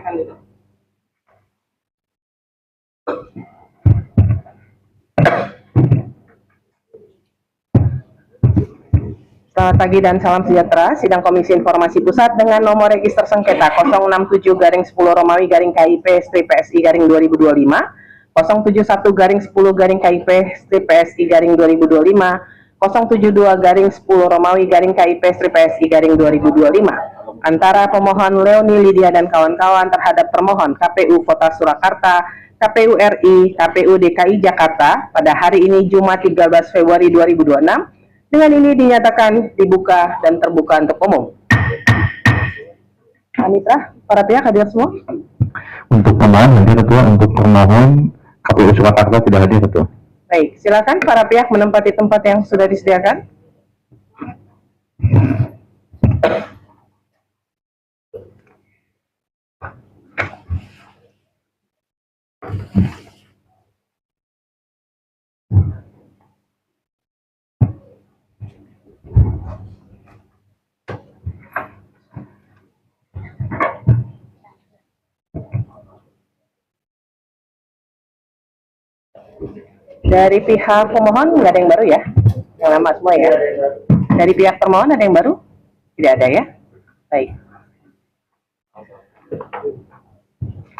silakan dulu. Selamat pagi dan salam sejahtera. Sidang Komisi Informasi Pusat dengan nomor register sengketa 067-10-ROMAWI-KIP-PSI-2025, 071-10-KIP-PSI-2025, 072-10-ROMAWI-KIP-PSI-2025 antara pemohon Leoni Lydia dan kawan-kawan terhadap termohon KPU Kota Surakarta, KPU RI, KPU DKI Jakarta pada hari ini Jumat 13 Februari 2026. Dengan ini dinyatakan dibuka dan terbuka untuk umum. Anitra, para pihak hadir semua? Untuk pemohon hadir Ketua, untuk termohon KPU Surakarta tidak hadir Ketua. Baik, silakan para pihak menempati tempat yang sudah disediakan. Dari pihak pemohon nggak ada yang baru ya? Yang lama semua ya? Dari pihak termohon ada yang baru? Tidak ada ya? Baik.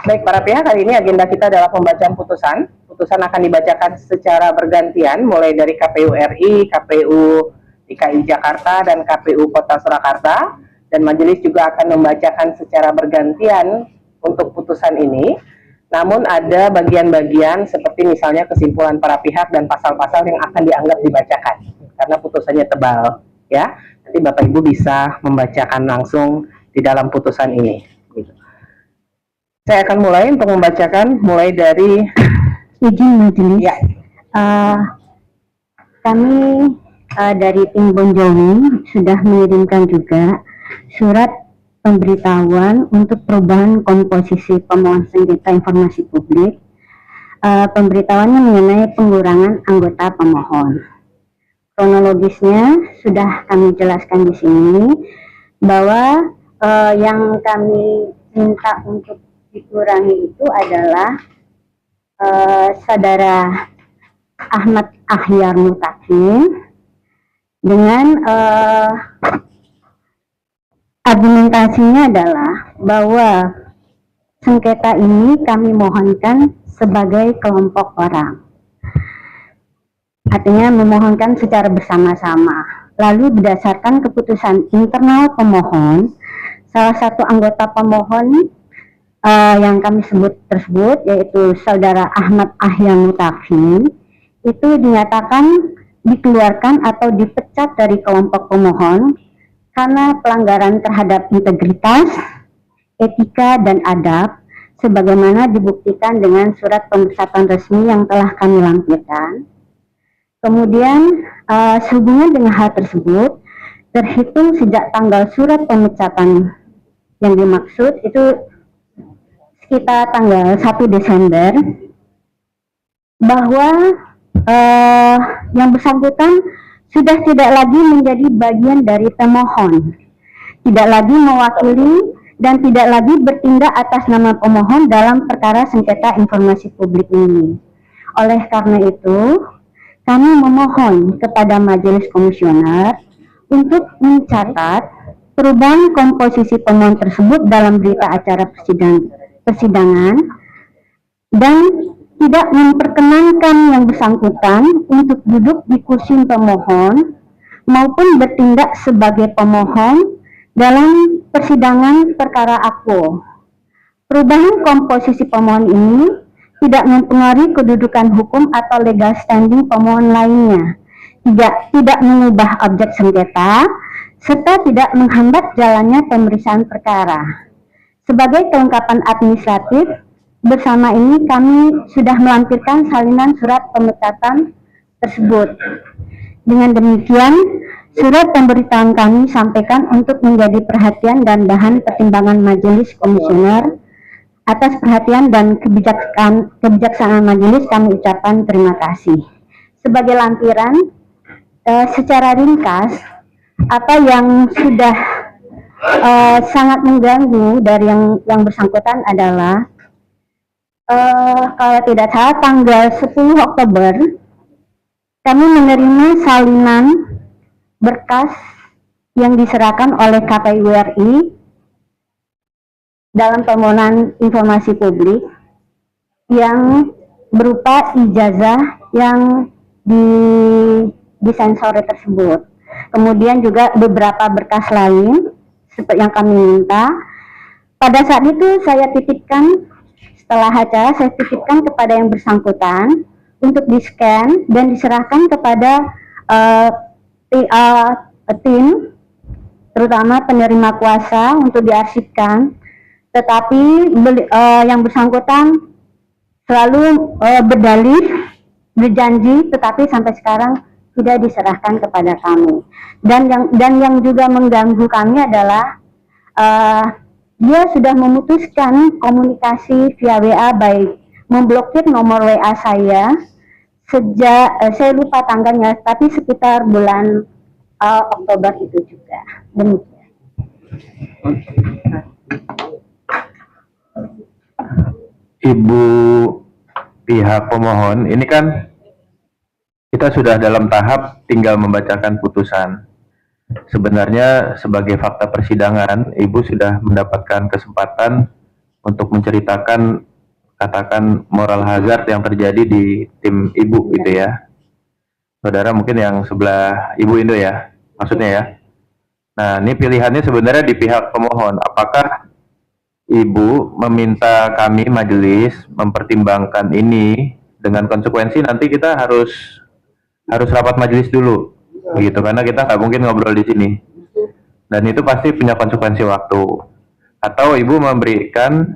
Baik, para pihak, hari ini agenda kita adalah pembacaan putusan. Putusan akan dibacakan secara bergantian, mulai dari KPU RI, KPU DKI Jakarta, dan KPU Kota Surakarta. Dan majelis juga akan membacakan secara bergantian untuk putusan ini. Namun ada bagian-bagian seperti misalnya kesimpulan para pihak dan pasal-pasal yang akan dianggap dibacakan karena putusannya tebal, ya. Nanti Bapak Ibu bisa membacakan langsung di dalam putusan ini. Saya akan mulai untuk membacakan mulai dari izin majelis. Ya. Kami dari tim Bonjowi sudah mengirimkan juga surat pemberitahuan untuk perubahan komposisi pemohon sengketa informasi publik. Pemberitahuannya mengenai pengurangan anggota pemohon. Kronologisnya sudah kami jelaskan di sini bahwa yang kami minta untuk dikurangi itu adalah saudara Ahmad Ahyar Mutakin dengan argumentasinya adalah bahwa sengketa ini kami mohonkan sebagai kelompok orang. Artinya memohonkan secara bersama-sama. Lalu berdasarkan keputusan internal pemohon, salah satu anggota pemohon yang kami sebut tersebut, yaitu saudara Ahmad Ahyar Mutakin, itu dinyatakan dikeluarkan atau dipecat dari kelompok pemohon karena pelanggaran terhadap integritas, etika, dan adab, sebagaimana dibuktikan dengan surat pemecatan resmi yang telah kami lampirkan. Kemudian, sehubungan dengan hal tersebut, terhitung sejak tanggal surat pemecatan yang dimaksud itu sekitar tanggal 1 Desember, bahwa yang bersangkutan sudah tidak lagi menjadi bagian dari pemohon, tidak lagi mewakili dan tidak lagi bertindak atas nama pemohon dalam perkara sengketa informasi publik ini. Oleh karena itu, kami memohon kepada Majelis Komisioner untuk mencatat perubahan komposisi pemohon tersebut dalam berita acara persidangan dan tidak memperkenankan yang bersangkutan untuk duduk di kursi pemohon maupun bertindak sebagai pemohon dalam persidangan perkara aku. Perubahan komposisi pemohon ini tidak mempengaruhi kedudukan hukum atau legal standing pemohon lainnya, tidak mengubah objek sengketa, serta tidak menghambat jalannya pemeriksaan perkara. Sebagai kelengkapan administratif, bersama ini kami sudah melampirkan salinan surat pemecatan tersebut. Dengan demikian, surat pemberitahuan kami sampaikan untuk menjadi perhatian dan bahan pertimbangan Majelis Komisioner. Atas perhatian dan kebijaksanaan majelis kami ucapkan terima kasih. Sebagai lampiran, secara ringkas, apa yang sudah sangat mengganggu dari yang bersangkutan adalah kalau tidak salah tanggal 10 Oktober kami menerima salinan berkas yang diserahkan oleh KPU RI dalam permohonan informasi publik yang berupa ijazah yang disensor tersebut. Kemudian juga beberapa berkas lain seperti yang kami minta. Pada saat itu saya titipkan, setelah acara saya titipkan kepada yang bersangkutan untuk di-scan dan diserahkan kepada tim, terutama penerima kuasa untuk diarsipkan. Tetapi yang bersangkutan selalu berdalih, berjanji, tetapi sampai sekarang tidak diserahkan kepada kami. Dan yang juga mengganggu kami adalah dia sudah memutuskan komunikasi via WA, baik memblokir nomor WA saya sejak saya lupa tanggalnya, tapi sekitar bulan Oktober itu juga. Demikian. Ibu pihak pemohon, ini kan kita sudah dalam tahap tinggal membacakan putusan. Sebenarnya sebagai fakta persidangan, Ibu sudah mendapatkan kesempatan untuk menceritakan, katakan, moral hazard yang terjadi di tim Ibu gitu ya. Saudara mungkin yang sebelah Ibu Indo ya, maksudnya ya. Nah, ini pilihannya sebenarnya di pihak pemohon. Apakah Ibu meminta kami majelis mempertimbangkan ini dengan konsekuensi nanti kita harus rapat majelis dulu, begitu, karena kita nggak mungkin ngobrol di sini, dan itu pasti punya konsekuensi waktu. Atau Ibu memberikan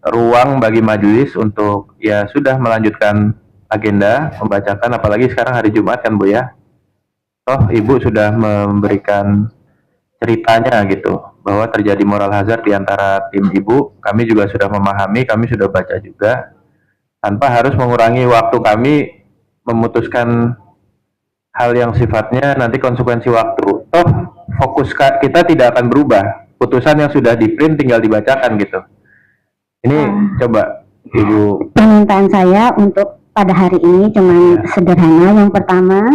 ruang bagi majelis untuk ya sudah melanjutkan agenda membacakan, apalagi sekarang hari Jumat kan Bu ya. Toh Ibu sudah memberikan ceritanya gitu, bahwa terjadi moral hazard di antara tim Ibu. Kami juga sudah memahami, kami sudah baca juga, tanpa harus mengurangi waktu kami memutuskan hal yang sifatnya nanti konsekuensi waktu. Toh fokus kita tidak akan berubah, putusan yang sudah di print tinggal dibacakan gitu. Ini coba Ibu. Permintaan saya untuk pada hari ini cuma sederhana. Yang pertama,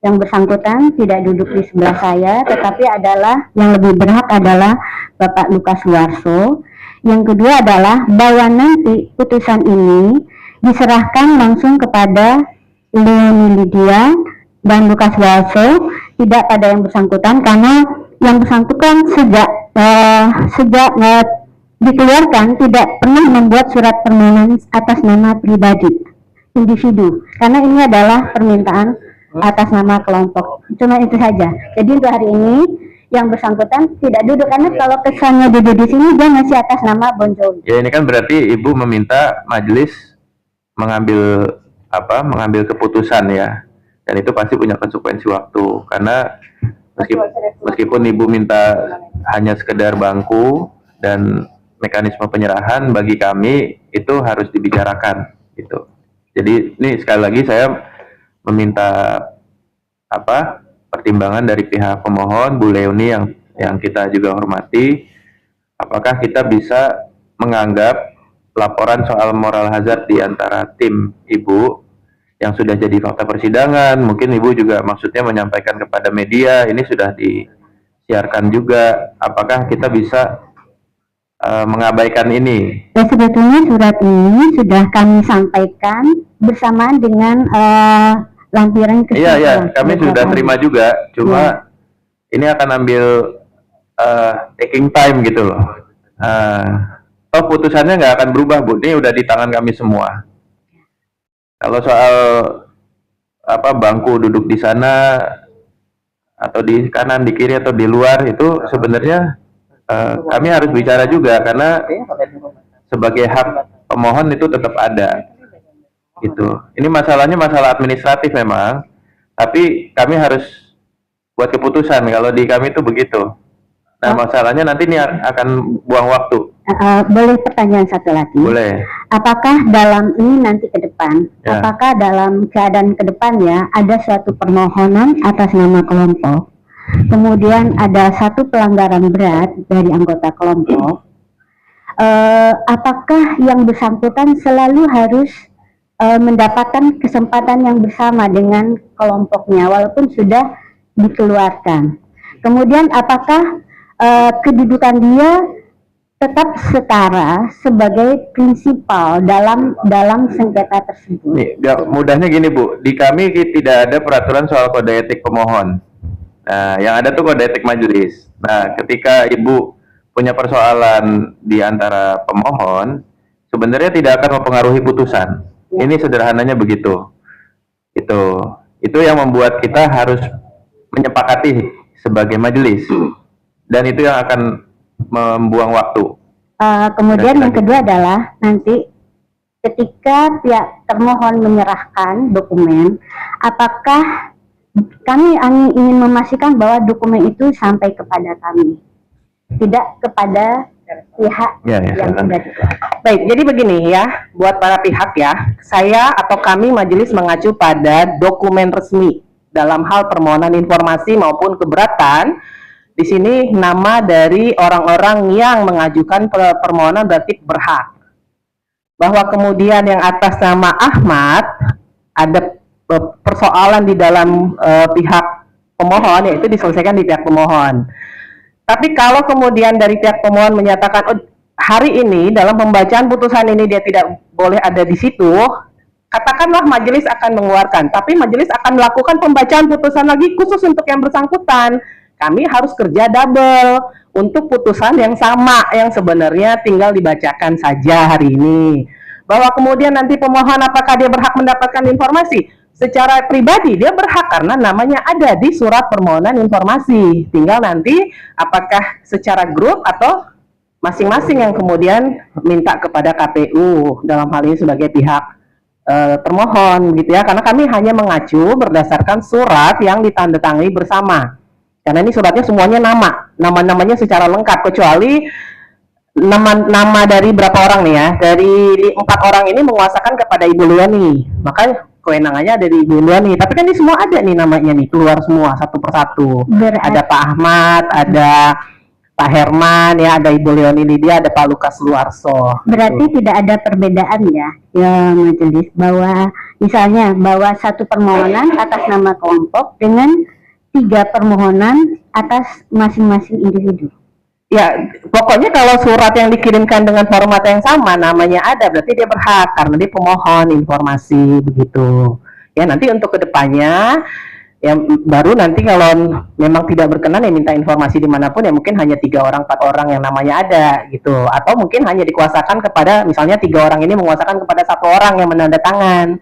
yang bersangkutan tidak duduk di sebelah saya, tetapi adalah yang lebih berhak adalah Bapak Lukas Suwarso. Yang kedua adalah bahwa nanti putusan ini diserahkan langsung kepada Leoni Lydia dan Lukas Suwarso, tidak pada yang bersangkutan, karena yang bersangkutan sejak dikeluarkan tidak pernah membuat surat permohonan atas nama pribadi individu, karena ini adalah permintaan atas nama kelompok. Cuma itu saja. Jadi untuk hari ini yang bersangkutan tidak duduk, karena kalau kesannya duduk di sini dia masih atas nama Bon Jovi. Ya, ini kan berarti Ibu meminta majelis mengambil keputusan ya, dan itu pasti punya konsekuensi waktu, karena meskipun Ibu minta hanya sekedar bangku dan mekanisme penyerahan, bagi kami itu harus dibicarakan gitu. Jadi ini sekali lagi saya meminta pertimbangan dari pihak pemohon, Bu Leoni yang kita juga hormati, apakah kita bisa menganggap laporan soal moral hazard di antara tim Ibu yang sudah jadi fakta persidangan, mungkin Ibu juga maksudnya menyampaikan kepada media, ini sudah disiarkan juga, apakah kita bisa mengabaikan ini? Ya, sebetulnya surat ini sudah kami sampaikan bersamaan dengan lampiran kesimpulan. Iya, kami sudah terima juga, cuma ini akan ambil taking time gitu loh. Toh putusannya nggak akan berubah, Bu, ini udah di tangan kami semua. Kalau soal bangku duduk di sana atau di kanan, di kiri atau di luar, itu sebenarnya kami harus bicara juga, karena sebagai hak pemohon itu tetap ada. Gitu. Ini masalahnya masalah administratif memang, tapi kami harus buat keputusan. Kalau di kami itu begitu. Nah, masalahnya nanti ini akan buang waktu. Boleh pertanyaan satu lagi? Boleh. Apakah dalam ini nanti ke depan, apakah dalam keadaan ke depan ya, ada suatu permohonan atas nama kelompok kemudian ada satu pelanggaran berat dari anggota kelompok, apakah yang bersangkutan selalu harus mendapatkan kesempatan yang bersama dengan kelompoknya walaupun sudah dikeluarkan? Kemudian apakah kedudukan dia tetap setara sebagai prinsipal dalam sengketa tersebut? Nih, mudahnya gini Bu, di kami tidak ada peraturan soal kode etik pemohon. Nah, yang ada tuh kode etik majelis. Nah, ketika Ibu punya persoalan di antara pemohon, sebenarnya tidak akan mempengaruhi putusan. Ini sederhananya begitu. Itu yang membuat kita harus menyepakati sebagai majelis. Dan itu yang akan membuang waktu. Kemudian yang kedua adalah nanti ketika pihak termohon menyerahkan dokumen, apakah kami ingin memastikan bahwa dokumen itu sampai kepada kami, tidak kepada pihak yang sudah dikeluarkan. Baik, jadi begini ya, buat para pihak ya, saya atau kami majelis mengacu pada dokumen resmi dalam hal permohonan informasi maupun keberatan. Di sini nama dari orang-orang yang mengajukan permohonan berarti berhak. Bahwa kemudian yang atas nama Ahmad ada persoalan di dalam pihak pemohon, yaitu diselesaikan di pihak pemohon. Tapi kalau kemudian dari pihak pemohon menyatakan oh, hari ini dalam pembacaan putusan ini dia tidak boleh ada di situ, katakanlah majelis akan mengeluarkan, tapi majelis akan melakukan pembacaan putusan lagi khusus untuk yang bersangkutan. Kami harus kerja double untuk putusan yang sama yang sebenarnya tinggal dibacakan saja hari ini. Bahwa kemudian nanti pemohon apakah dia berhak mendapatkan informasi? Secara pribadi dia berhak karena namanya ada di surat permohonan informasi. Tinggal nanti apakah secara grup atau masing-masing yang kemudian minta kepada KPU dalam hal ini sebagai pihak termohon gitu ya. Karena kami hanya mengacu berdasarkan surat yang ditandatangani bersama. Karena ini suratnya semuanya nama-namanya secara lengkap, kecuali nama dari berapa orang nih ya, dari 4 orang ini menguasakan kepada Ibu Leoni, maka kewenangannya ada di Ibu Leoni. Tapi kan ini semua ada nih namanya nih, keluar semua satu persatu. Ada Pak Ahmad, ada Pak Herman, ya ada Ibu Leoni Lydia, ada Pak Lukas Luarso. Berarti tidak ada perbedaan ya majelis, bahwa misalnya bahwa satu permohonan atas nama kelompok dengan 3 permohonan atas masing-masing individu. Ya, pokoknya kalau surat yang dikirimkan dengan format yang sama, namanya ada, berarti dia berhak karena dia pemohon informasi begitu. Ya, nanti untuk kedepannya, ya baru nanti kalau memang tidak berkenan ya minta informasi dimanapun ya mungkin hanya 3 orang, 4 orang yang namanya ada gitu. Atau mungkin hanya dikuasakan kepada misalnya 3 orang ini menguasakan kepada 1 orang yang menandatangan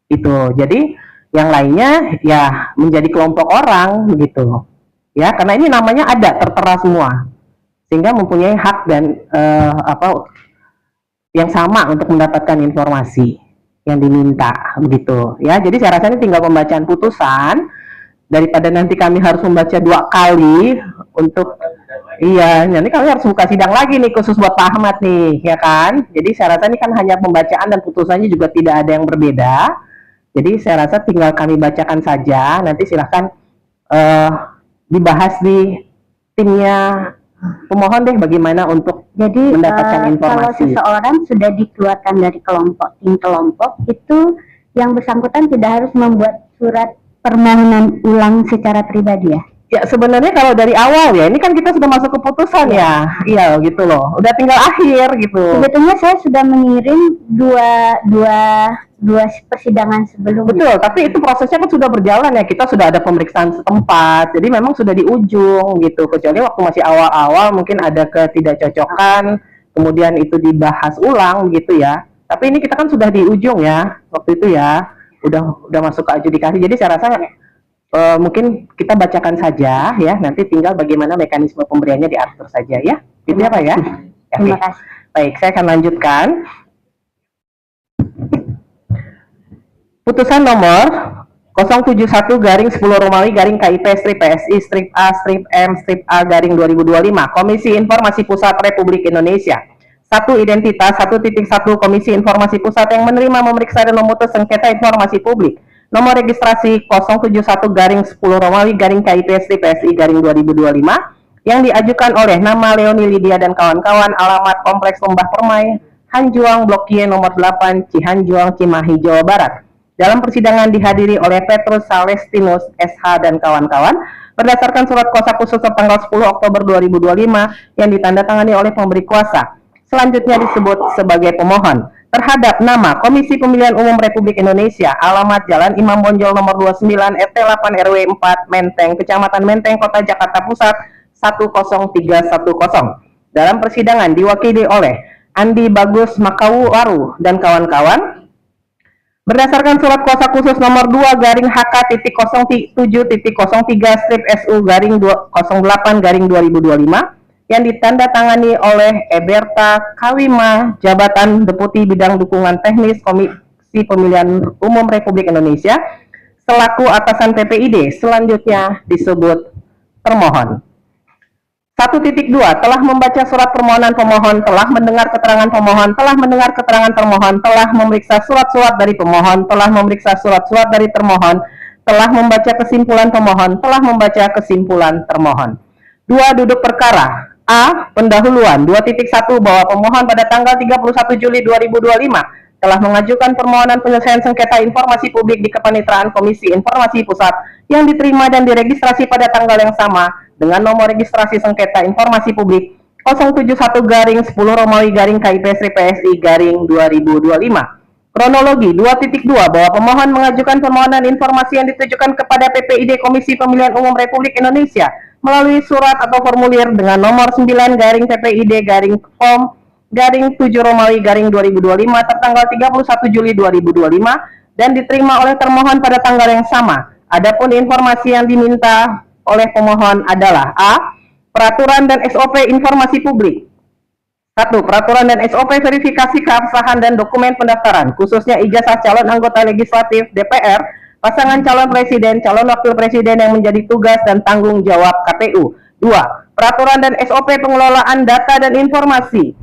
gitu. Jadi yang lainnya ya menjadi kelompok orang begitu ya, karena ini namanya ada tertera semua sehingga mempunyai hak dan yang sama untuk mendapatkan informasi yang diminta begitu ya. Jadi saya rasa ini tinggal pembacaan putusan daripada nanti kami harus membaca 2 kali untuk nanti kami harus buka sidang lagi nih khusus buat Pak Ahmad nih ya kan. Jadi saya rasa ini kan hanya pembacaan dan putusannya juga tidak ada yang berbeda. Jadi saya rasa tinggal kami bacakan saja, nanti silahkan dibahas di timnya pemohon deh bagaimana untuk mendapatkan informasi. Kalau seseorang sudah dikeluarkan dari tim kelompok, itu yang bersangkutan tidak harus membuat surat permohonan ulang secara pribadi ya? Ya sebenarnya kalau dari awal ya, ini kan kita sudah masuk keputusan ya, iya gitu loh, udah tinggal akhir gitu. Sebetulnya saya sudah mengirim dua persidangan sebelumnya. Betul, tapi itu prosesnya kan sudah berjalan ya, kita sudah ada pemeriksaan setempat, jadi memang sudah di ujung gitu, kecuali waktu masih awal-awal mungkin ada ketidakcocokan, kemudian itu dibahas ulang gitu ya. Tapi ini kita kan sudah di ujung ya, waktu itu ya, udah masuk ke adjudikasi, jadi saya rasa mungkin kita bacakan saja ya, nanti tinggal bagaimana mekanisme pemberiannya diatur saja ya. Gitu ya Pak ya? Terima kasih. Baik, saya akan lanjutkan. Putusan nomor 071/10 Romawi /KIP strip PSI strip A strip M strip A / 2025 Komisi Informasi Pusat Republik Indonesia. 1. Identitas 1.1 Komisi Informasi Pusat yang menerima, memeriksa dan memutus sengketa informasi publik nomor registrasi 071-10-Romawi-KIP-PSI-2025 yang diajukan oleh nama Leoni Lydia dan kawan-kawan, alamat Kompleks Lembah Permai, Hanjuang, Blok Y nomor 8, Cihanjuang, Cimahi, Jawa Barat. Dalam persidangan dihadiri oleh Petrus Salestinus, SH dan kawan-kawan, berdasarkan surat kuasa khusus tanggal 10 Oktober 2025 yang ditandatangani oleh pemberi kuasa. Selanjutnya disebut sebagai pemohon. Terhadap nama Komisi Pemilihan Umum Republik Indonesia, alamat Jalan Imam Bonjol nomor 29, RT 8 RW 4, Menteng, Kecamatan Menteng, Kota Jakarta Pusat, 10310. Dalam persidangan diwakili oleh Andi Bagus Makawuwaru dan kawan-kawan, berdasarkan surat kuasa khusus nomor 2-HK.07.03-SU-08-2025 yang ditandatangani oleh Eberta Kawima, Jabatan Deputi Bidang Dukungan Teknis Komisi Pemilihan Umum Republik Indonesia, selaku atasan PPID, selanjutnya disebut termohon. 1.2. Telah membaca surat permohonan pemohon, telah mendengar keterangan pemohon, telah mendengar keterangan termohon, telah memeriksa surat-surat dari pemohon, telah memeriksa surat-surat dari termohon, telah membaca kesimpulan pemohon, telah membaca kesimpulan termohon. 2. Duduk perkara. A. Pendahuluan. 2.1. Bahwa pemohon pada tanggal 31 Juli 2025 telah mengajukan permohonan penyelesaian sengketa informasi publik di Kepanitraan Komisi Informasi Pusat yang diterima dan diregistrasi pada tanggal yang sama dengan nomor registrasi sengketa informasi publik 071-Romawi-KIP-PSI-2025. Kronologi. 2.2. Bahwa pemohon mengajukan permohonan informasi yang ditujukan kepada PPID Komisi Pemilihan Umum Republik Indonesia melalui surat atau formulir dengan nomor 9-PPID-POM-7-Romawi-2025 tertanggal 31 Juli 2025 dan diterima oleh termohon pada tanggal yang sama. Adapun informasi yang diminta oleh pemohon adalah A. Peraturan dan SOP informasi publik. 1. Peraturan dan SOP verifikasi keabsahan dan dokumen pendaftaran, khususnya ijazah calon anggota legislatif DPR, pasangan calon presiden, calon wakil presiden yang menjadi tugas dan tanggung jawab KPU. 2. Peraturan dan SOP pengelolaan data dan informasi,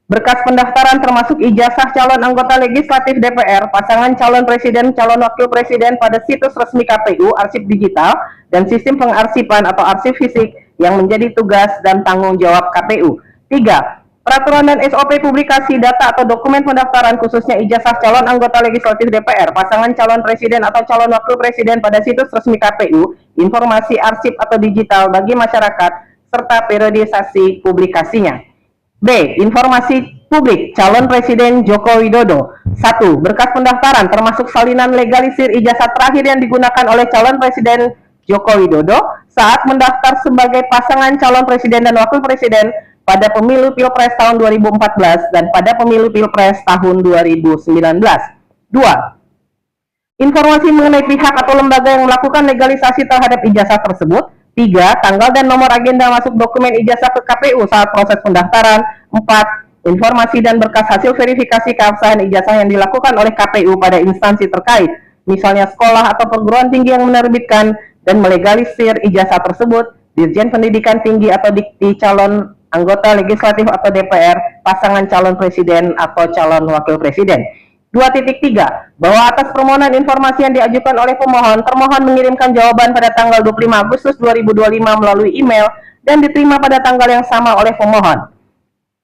berkas pendaftaran termasuk ijazah calon anggota legislatif DPR, pasangan calon presiden, calon wakil presiden pada situs resmi KPU, arsip digital, dan sistem pengarsipan atau arsip fisik yang menjadi tugas dan tanggung jawab KPU. 3. Peraturan dan SOP publikasi data atau dokumen pendaftaran khususnya ijazah calon anggota legislatif DPR, pasangan calon presiden atau calon wakil presiden pada situs resmi KPU, informasi arsip atau digital bagi masyarakat, serta periodisasi publikasinya. B. Informasi publik calon presiden Joko Widodo. 1. Berkas pendaftaran termasuk salinan legalisir ijazah terakhir yang digunakan oleh calon presiden Joko Widodo saat mendaftar sebagai pasangan calon presiden dan wakil presiden pada pemilu Pilpres tahun 2014 dan pada pemilu Pilpres tahun 2019. 2. Informasi mengenai pihak atau lembaga yang melakukan legalisasi terhadap ijazah tersebut. 3. Tanggal dan nomor agenda masuk dokumen ijazah ke KPU saat proses pendaftaran. 4. Informasi dan berkas hasil verifikasi keabsahan ijazah yang dilakukan oleh KPU pada instansi terkait, misalnya sekolah atau perguruan tinggi yang menerbitkan dan melegalisir ijazah tersebut, Dirjen Pendidikan Tinggi atau Dikti calon anggota legislatif atau DPR, pasangan calon presiden atau calon wakil presiden. 2.3. Bahwa atas permohonan informasi yang diajukan oleh pemohon, termohon mengirimkan jawaban pada tanggal 25 Agustus 2025 melalui email dan diterima pada tanggal yang sama oleh pemohon.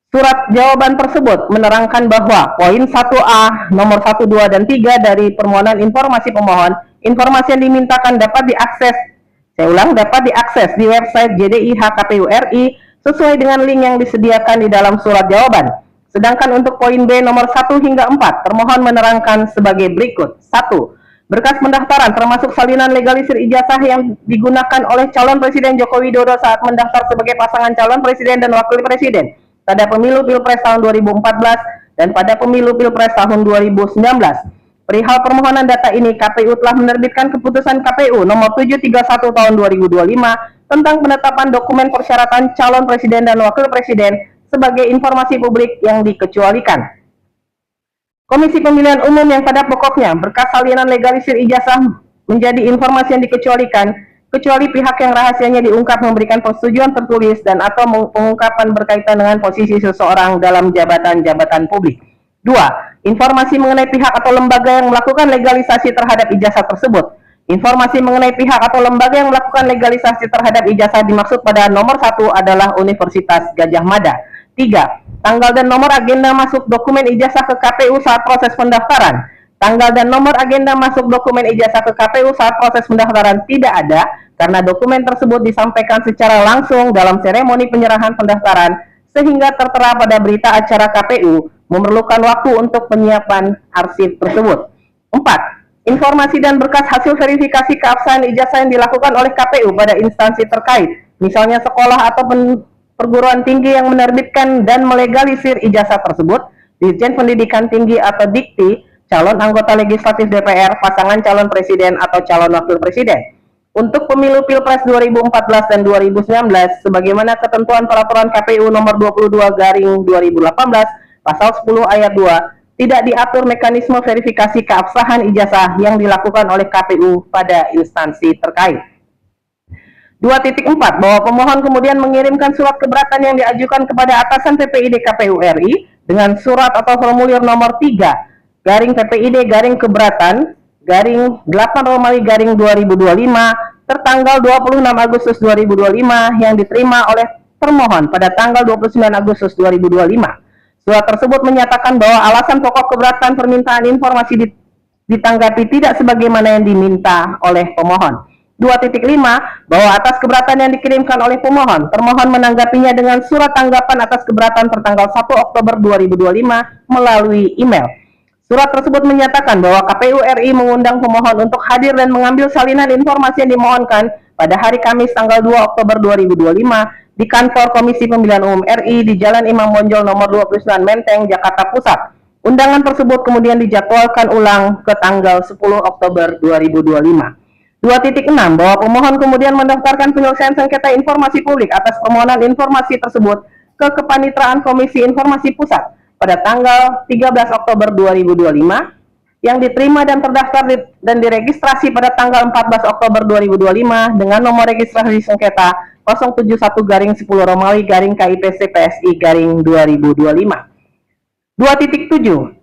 Surat jawaban tersebut menerangkan bahwa poin 1A, nomor 1, 2, dan 3 dari permohonan informasi pemohon, informasi yang dimintakan dapat diakses, dapat diakses di website JDIH KPU RI sesuai dengan link yang disediakan di dalam surat jawaban. Sedangkan untuk poin B nomor 1 hingga 4, termohon menerangkan sebagai berikut. 1. Berkas pendaftaran termasuk salinan legalisir ijazah yang digunakan oleh calon presiden Joko Widodo saat mendaftar sebagai pasangan calon presiden dan wakil presiden pada pemilu Pilpres tahun 2014 dan pada pemilu Pilpres tahun 2019. Perihal permohonan data ini, KPU telah menerbitkan keputusan KPU nomor 731 tahun 2025 tentang penetapan dokumen persyaratan calon presiden dan wakil presiden sebagai informasi publik yang dikecualikan. Komisi Pemilihan Umum yang pada pokoknya berkas salinan legalisir ijazah menjadi informasi yang dikecualikan, kecuali pihak yang rahasianya diungkap memberikan persetujuan tertulis dan atau pengungkapan berkaitan dengan posisi seseorang dalam jabatan-jabatan publik. 2. Informasi mengenai pihak atau lembaga yang melakukan legalisasi terhadap ijazah tersebut. Informasi mengenai pihak atau lembaga yang melakukan legalisasi terhadap ijazah dimaksud pada nomor 1 adalah Universitas Gadjah Mada. 3. Tanggal dan nomor agenda masuk dokumen ijazah ke KPU saat proses pendaftaran. Tanggal dan nomor agenda masuk dokumen ijazah ke KPU saat proses pendaftaran tidak ada karena dokumen tersebut disampaikan secara langsung dalam seremoni penyerahan pendaftaran sehingga tertera pada berita acara KPU memerlukan waktu untuk penyiapan arsip tersebut. 4. Informasi dan berkas hasil verifikasi keabsahan ijazah yang dilakukan oleh KPU pada instansi terkait, misalnya sekolah atau perguruan tinggi yang menerbitkan dan melegalisir ijazah tersebut, Dirjen Pendidikan Tinggi atau Dikti, calon anggota legislatif DPR, pasangan calon presiden atau calon wakil presiden. Untuk pemilu Pilpres 2014 dan 2019, sebagaimana ketentuan peraturan KPU nomor 22/2018, pasal 10 ayat 2, tidak diatur mekanisme verifikasi keabsahan ijazah yang dilakukan oleh KPU pada instansi terkait. 2.4 bahwa pemohon kemudian mengirimkan surat keberatan yang diajukan kepada atasan PPID KPU RI dengan surat atau formulir nomor 3 garing PPID garing keberatan garing 8 Romawi garing 2025 tertanggal 26 Agustus 2025 yang diterima oleh termohon pada tanggal 29 Agustus 2025. Surat tersebut menyatakan bahwa alasan pokok keberatan permintaan informasi ditanggapi tidak sebagaimana yang diminta oleh pemohon. 2.5 bahwa atas keberatan yang dikirimkan oleh pemohon, termohon menanggapinya dengan surat tanggapan atas keberatan tertanggal 1 Oktober 2025 melalui email. Surat tersebut menyatakan bahwa KPU RI mengundang pemohon untuk hadir dan mengambil salinan informasi yang dimohonkan pada hari Kamis tanggal 2 Oktober 2025 di kantor Komisi Pemilihan Umum RI di Jalan Imam Bonjol nomor 29 Menteng, Jakarta Pusat. Undangan tersebut kemudian dijadwalkan ulang ke tanggal 10 Oktober 2025. 2.6 bahwa pemohon kemudian mendaftarkan penyelesaian sengketa informasi publik atas permohonan informasi tersebut ke Kepanitraan Komisi Informasi Pusat pada tanggal 13 Oktober 2025 yang diterima dan terdaftar dan diregistrasi pada tanggal 14 Oktober 2025 dengan nomor registrasi sengketa 071/10 Romawi KIPC PSI 2025. 2.7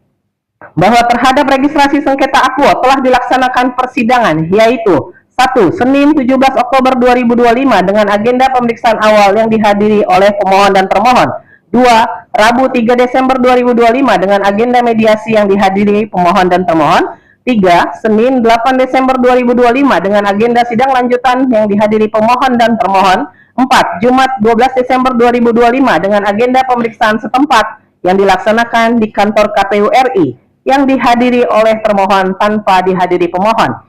bahwa terhadap registrasi sengketa Aquo telah dilaksanakan persidangan, yaitu 1. Senin 17 Oktober 2025 dengan agenda pemeriksaan awal yang dihadiri oleh pemohon dan termohon. 2. Rabu 3 Desember 2025 dengan agenda mediasi yang dihadiri pemohon dan termohon. 3. Senin 8 Desember 2025 dengan agenda sidang lanjutan yang dihadiri pemohon dan termohon. 4. Jumat 12 Desember 2025 dengan agenda pemeriksaan setempat yang dilaksanakan di kantor KPU RI yang dihadiri oleh termohon tanpa dihadiri pemohon.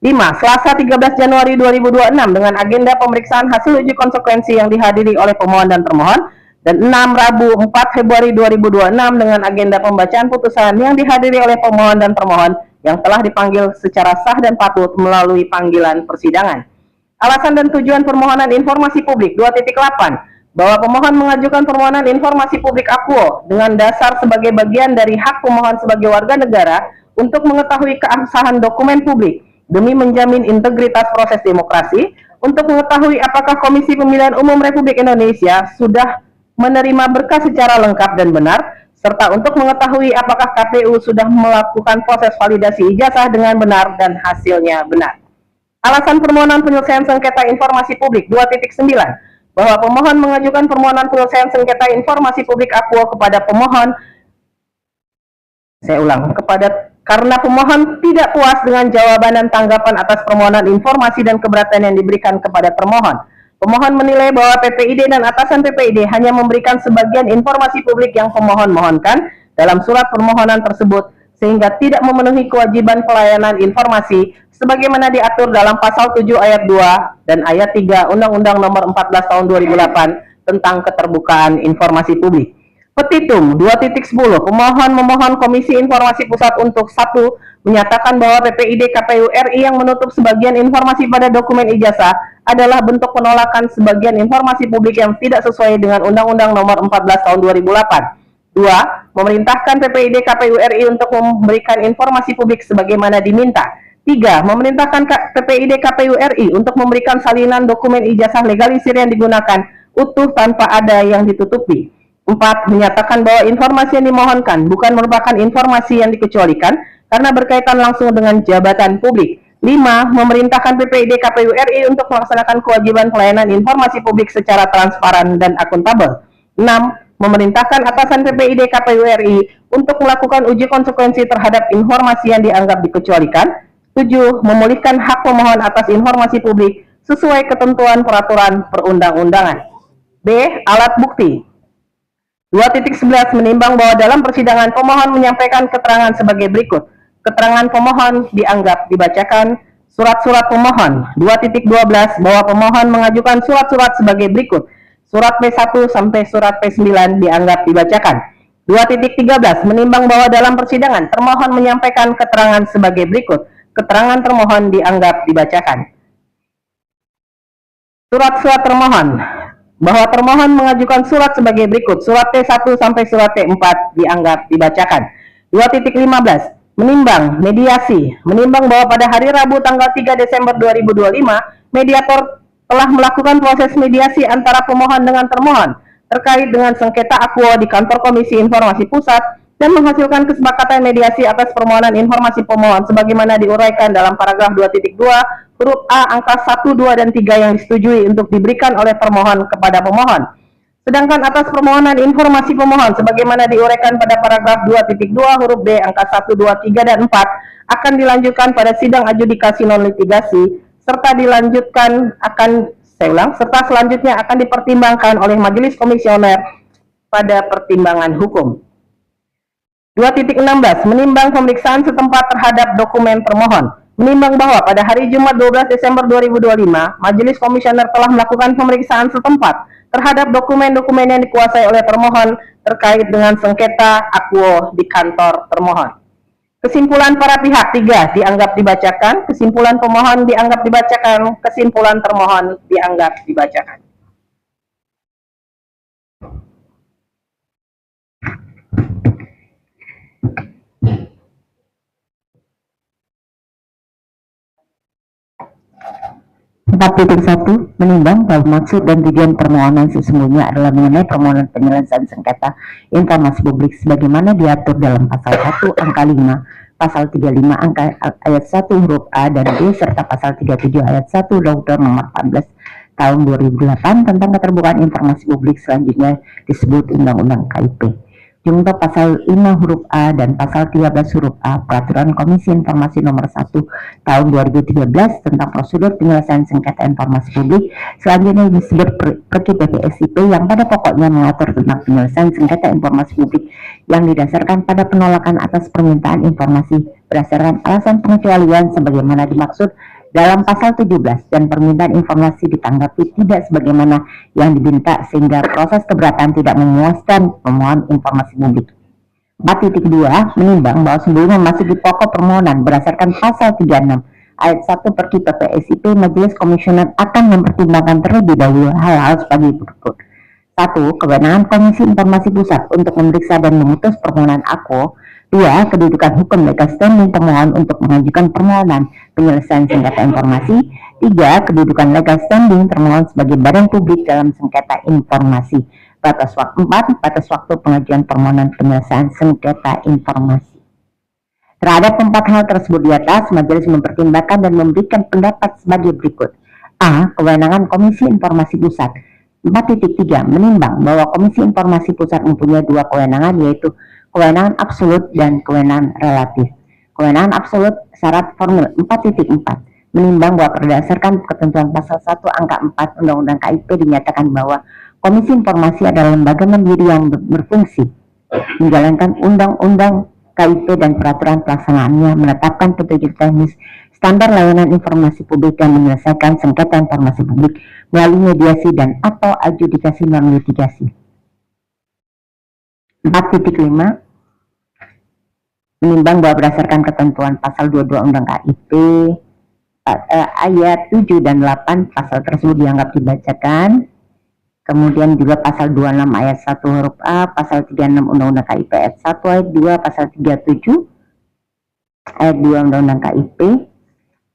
5. Selasa 13 Januari 2026 dengan agenda pemeriksaan hasil uji konsekuensi yang dihadiri oleh pemohon dan termohon. Dan 6. Rabu 4 Februari 2026 dengan agenda pembacaan putusan yang dihadiri oleh pemohon dan termohon yang telah dipanggil secara sah dan patut melalui panggilan persidangan. Alasan dan tujuan permohonan informasi publik 2.8 bahwa pemohon mengajukan permohonan informasi publik Aquo dengan dasar sebagai bagian dari hak pemohon sebagai warga negara untuk mengetahui keabsahan dokumen publik demi menjamin integritas proses demokrasi, untuk mengetahui apakah Komisi Pemilihan Umum Republik Indonesia sudah menerima berkas secara lengkap dan benar, serta untuk mengetahui apakah KPU sudah melakukan proses validasi ijazah dengan benar dan hasilnya benar. Alasan permohonan penyelesaian sengketa informasi publik 2.9 bahwa pemohon mengajukan permohonan penyelesaian sengketa informasi publik Aquo kepada pemohon, karena pemohon tidak puas dengan jawaban dan tanggapan atas permohonan informasi dan keberatan yang diberikan kepada termohon. Pemohon menilai bahwa PPID dan atasan PPID hanya memberikan sebagian informasi publik yang pemohon mohonkan dalam surat permohonan tersebut, sehingga tidak memenuhi kewajiban pelayanan informasi sebagaimana diatur dalam pasal 7 ayat 2 dan ayat 3 Undang-Undang Nomor 14 Tahun 2008 tentang Keterbukaan Informasi Publik. Petitum 2.10 pemohon memohon Komisi Informasi Pusat untuk 1. Menyatakan bahwa PPID KPU RI yang menutup sebagian informasi pada dokumen ijazah adalah bentuk penolakan sebagian informasi publik yang tidak sesuai dengan Undang-Undang Nomor 14 Tahun 2008. 2. Memerintahkan PPID KPU RI untuk memberikan informasi publik sebagaimana diminta. 3. Memerintahkan PPID KPU RI untuk memberikan salinan dokumen ijazah legalisir yang digunakan utuh tanpa ada yang ditutupi. 4. Menyatakan bahwa informasi yang dimohonkan bukan merupakan informasi yang dikecualikan karena berkaitan langsung dengan jabatan publik. 5. Memerintahkan PPID KPU RI untuk melaksanakan kewajiban pelayanan informasi publik secara transparan dan akuntabel. 6. Memerintahkan atasan PPID KPU RI untuk melakukan uji konsekuensi terhadap informasi yang dianggap dikecualikan. 7. Memulihkan hak pemohon atas informasi publik sesuai ketentuan peraturan perundang-undangan. B. Alat bukti. 2.11 menimbang bahwa dalam persidangan pemohon menyampaikan keterangan sebagai berikut. Keterangan pemohon dianggap dibacakan. Surat-surat pemohon. 2.12 bahwa pemohon mengajukan surat-surat sebagai berikut. Surat P1 sampai surat P9 dianggap dibacakan. 2.13 menimbang bahwa dalam persidangan termohon menyampaikan keterangan sebagai berikut. Keterangan termohon dianggap dibacakan. Surat-surat termohon. Bahwa termohon mengajukan surat sebagai berikut. Surat T1 sampai surat T4 dianggap dibacakan. 2.15 menimbang mediasi. Menimbang bahwa pada hari Rabu tanggal 3 Desember 2025, mediator telah melakukan proses mediasi antara pemohon dengan termohon terkait dengan sengketa akuo di kantor Komisi Informasi Pusat dan menghasilkan kesepakatan mediasi atas permohonan informasi pemohon sebagaimana diuraikan dalam paragraf 2.2 huruf A angka 1, 2, dan 3 yang disetujui untuk diberikan oleh termohon kepada pemohon. Sedangkan atas permohonan informasi pemohon sebagaimana diuraikan pada paragraf 2.2 huruf B angka 1, 2, 3, dan 4 akan dilanjutkan pada sidang adjudikasi non litigasi serta selanjutnya akan dipertimbangkan oleh majelis komisioner pada pertimbangan hukum. 2.16 menimbang pemeriksaan setempat terhadap dokumen termohon. Menimbang bahwa pada hari Jumat 12 Desember 2025, majelis komisioner telah melakukan pemeriksaan setempat terhadap dokumen-dokumen yang dikuasai oleh termohon terkait dengan sengketa akuo di kantor termohon. Kesimpulan para pihak 3 dianggap dibacakan, kesimpulan pemohon dianggap dibacakan, kesimpulan termohon dianggap dibacakan. satu menimbang bahwa maksud dan tujuan permohonan sesungguhnya adalah mengenai permohonan penyelesaian sengketa informasi publik sebagaimana diatur dalam pasal 1 angka 5, pasal 35 angka ayat 1 huruf A dan B serta pasal 37 ayat 1 Undang-Undang Nomor 14 Tahun 2008 tentang keterbukaan informasi publik, selanjutnya disebut Undang-Undang KIP. Junto pasal 5 huruf A dan pasal 13 huruf A Peraturan Komisi Informasi Nomor 1 Tahun 2013 tentang prosedur penyelesaian sengketa informasi publik, selanjutnya disebut Perki PPSIP, yang pada pokoknya mengatur tentang penyelesaian sengketa informasi publik yang didasarkan pada penolakan atas permintaan informasi berdasarkan alasan pengecualian sebagaimana dimaksud dalam pasal 17 dan permintaan informasi ditanggapi tidak sebagaimana yang diminta sehingga proses keberatan tidak memuaskan pemohon informasi publik. 4.2 menimbang bahwa sebelum memasuki pokok permohonan berdasarkan pasal 36 ayat 1 Perki PPSIP, majelis komisioner akan mempertimbangkan terlebih dahulu hal-hal sebagai berikut. 1. Kewenangan Komisi Informasi Pusat untuk memeriksa dan memutus permohonan akuo. 2. Kedudukan hukum legal standing pemohon untuk mengajukan permohonan penyelesaian sengketa informasi. 3. Kedudukan legal standing termohon sebagai badan publik dalam sengketa informasi. Batas waktu 4. Batas waktu pengajuan permohonan penyelesaian sengketa informasi. Terhadap 4 hal tersebut di atas, majelis mempertimbangkan dan memberikan pendapat sebagai berikut. A. Kewenangan Komisi Informasi Pusat. 4.3 menimbang bahwa Komisi Informasi Pusat mempunyai 2 kewenangan, yaitu kewenangan absolut dan kewenangan relatif. Kewenangan absolut syarat formil. 4.4 menimbang bahwa berdasarkan ketentuan pasal 1 angka 4 Undang-Undang KIP dinyatakan bahwa Komisi Informasi adalah lembaga mandiri yang berfungsi menjalankan undang-undang KIP dan peraturan pelaksanaannya, menetapkan petunjuk teknis, standar layanan informasi publik, dan menyelesaikan sengketa informasi publik melalui mediasi dan atau adjudikasi non litigasi. 4.5 menimbang bahwa berdasarkan ketentuan pasal 22 Undang KIP ayat 7 dan 8 pasal tersebut dianggap dibacakan. Kemudian juga pasal 26 ayat 1 huruf A, pasal 36 Undang-Undang KIP ayat 1 ayat 2, pasal 37 ayat 2 Undang-Undang KIP.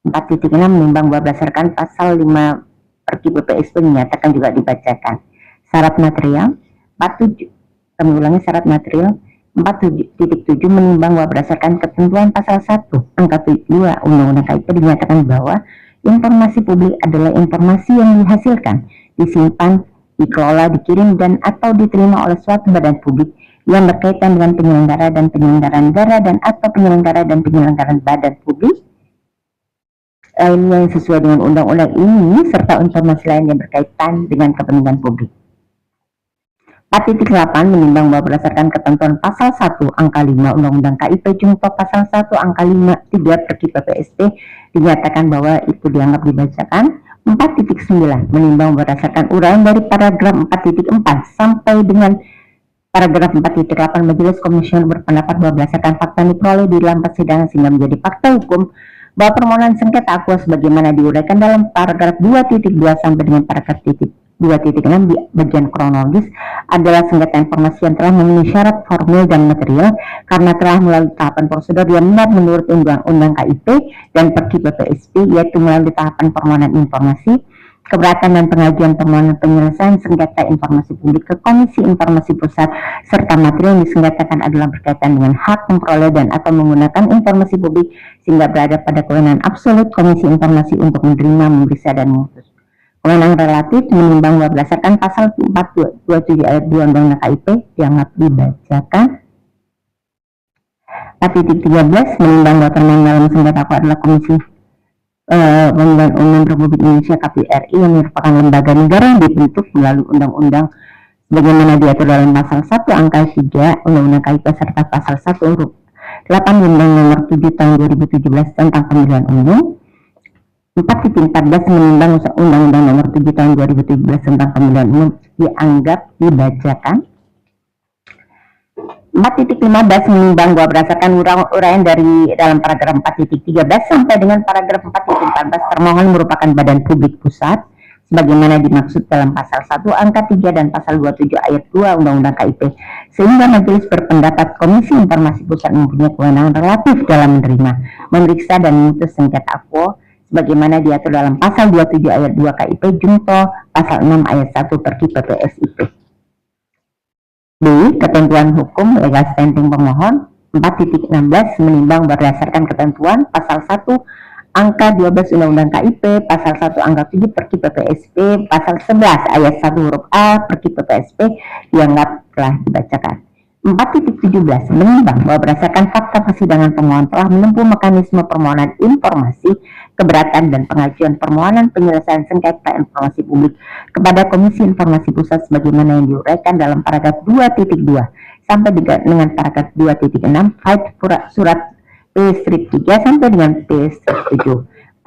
4.6 menimbang bahwa berdasarkan pasal 5 Perki PPSIP dinyatakan juga dibacakan. Syarat material. 4.7 Kami ulangi syarat material 4.7 menimbang bahwa berdasarkan ketentuan pasal 1 angka 2 Undang-Undang KIP dinyatakan bahwa informasi publik adalah informasi yang dihasilkan, disimpan, dikelola, dikirim, dan atau diterima oleh suatu badan publik yang berkaitan dengan penyelenggara dan penyelenggaraan negara dan atau penyelenggara dan penyelenggaraan badan publik lainnya yang sesuai dengan undang-undang ini serta informasi lain yang berkaitan dengan kepentingan publik. 4.8 menimbang bahwa berdasarkan ketentuan pasal 1 angka 5 Undang-Undang KIP Junto pasal 1 angka 5.3 Perki PPSP dinyatakan bahwa itu dianggap dibacakan. 4.9 menimbang berdasarkan uraian dari paragraf 4.4 sampai dengan paragraf 4.8 Majelis Komisioner berpendapat bahwa berdasarkan fakta yang diperoleh di dalam persidangan sehingga menjadi fakta hukum bahwa permohonan sengketa akuo sebagaimana diuraikan dalam paragraf 2.2 sampai dengan paragraf 2.6 di bagian kronologis adalah sengketa informasi yang telah memenuhi syarat formil dan material karena telah melalui tahapan prosedur yang benar menurut Undang-Undang KIP dan Perki PPSP, yaitu melalui tahapan permohonan informasi, keberatan dan pengajuan permohonan penyelesaian sengketa informasi publik ke Komisi Informasi Pusat, serta materi yang disengketakan adalah berkaitan dengan hak memperoleh dan atau menggunakan informasi publik sehingga berada pada kewenangan absolut Komisi Informasi untuk menerima, memeriksa, dan memutus. Kewenangan relatif menimbang bahwa berdasarkan pasal 427 ayat 2 Undang-Undang KIP dianggap dibacakan. 4.13 menimbang bahwa termohon dalam sengketa akuo adalah Komisi Pemilihan Umum Republik Indonesia KPU RI yang merupakan lembaga negara yang dibentuk melalui undang-undang sebagaimana diatur dalam pasal 1 angka 3 Undang-Undang KIP serta pasal 1 huruf 8 Undang Nomor 7 tahun 2017 tentang Pemilihan Umum. 4.14 menimbang Undang-Undang Nomor 7 tahun 2017 tentang Pemilihan Umum dianggap dibacakan. 4.15 menimbang bahwa berdasarkan uraian dari dalam paragraf 4.13 sampai dengan paragraf 4.14 termohon merupakan badan publik pusat sebagaimana dimaksud dalam pasal 1 angka 3 dan pasal 27 ayat 2 Undang-Undang KIP, sehingga majelis berpendapat Komisi Informasi Pusat mempunyai kewenangan relatif dalam menerima, memeriksa, dan memutus sengketa akuo sebagaimana diatur dalam pasal 27 ayat 2 KIP Junto pasal 6 ayat 1 Perki PPSIP. B. Ketentuan hukum legal standing pemohon. 4.16 menimbang berdasarkan ketentuan pasal 1 angka 12 Undang-Undang KIP, pasal 1 angka 7 Perki PPSP, pasal 11 ayat 1 huruf A Perki PPSP dianggap telah dibacakan. 4.17 menimbang bahwa berdasarkan fakta persidangan pemohon telah menempuh mekanisme permohonan informasi, keberatan, dan pengajuan permohonan penyelesaian sengketa informasi publik kepada Komisi Informasi Pusat sebagaimana yang diuraikan dalam paragraf 2.2 sampai dengan paragraf 2.6 surat P-3 sampai dengan P-7.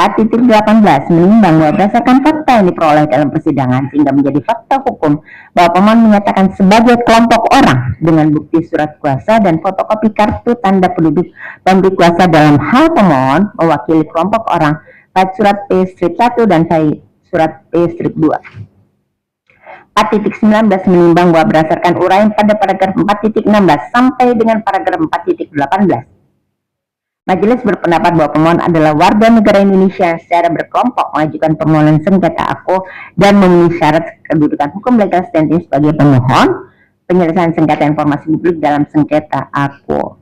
4.18 menimbang bahwa berdasarkan fakta yang diperoleh dalam persidangan sehingga menjadi fakta hukum bahwa pemohon menyatakan sebagai kelompok orang dengan bukti surat kuasa dan fotokopi kartu tanda penduduk pemberi kuasa dalam hal pemohon mewakili kelompok orang baik surat P-1 dan surat P-2. 4.19 menimbang bahwa berdasarkan uraian pada paragraf 4.16 sampai dengan paragraf 4.18 Majelis berpendapat bahwa pemohon adalah warga negara Indonesia yang secara berkelompok mengajukan permohonan sengketa akuo dan memenuhi syarat kedudukan hukum legal standing sebagai pemohon penyelesaian sengketa informasi publik dalam sengketa akuo.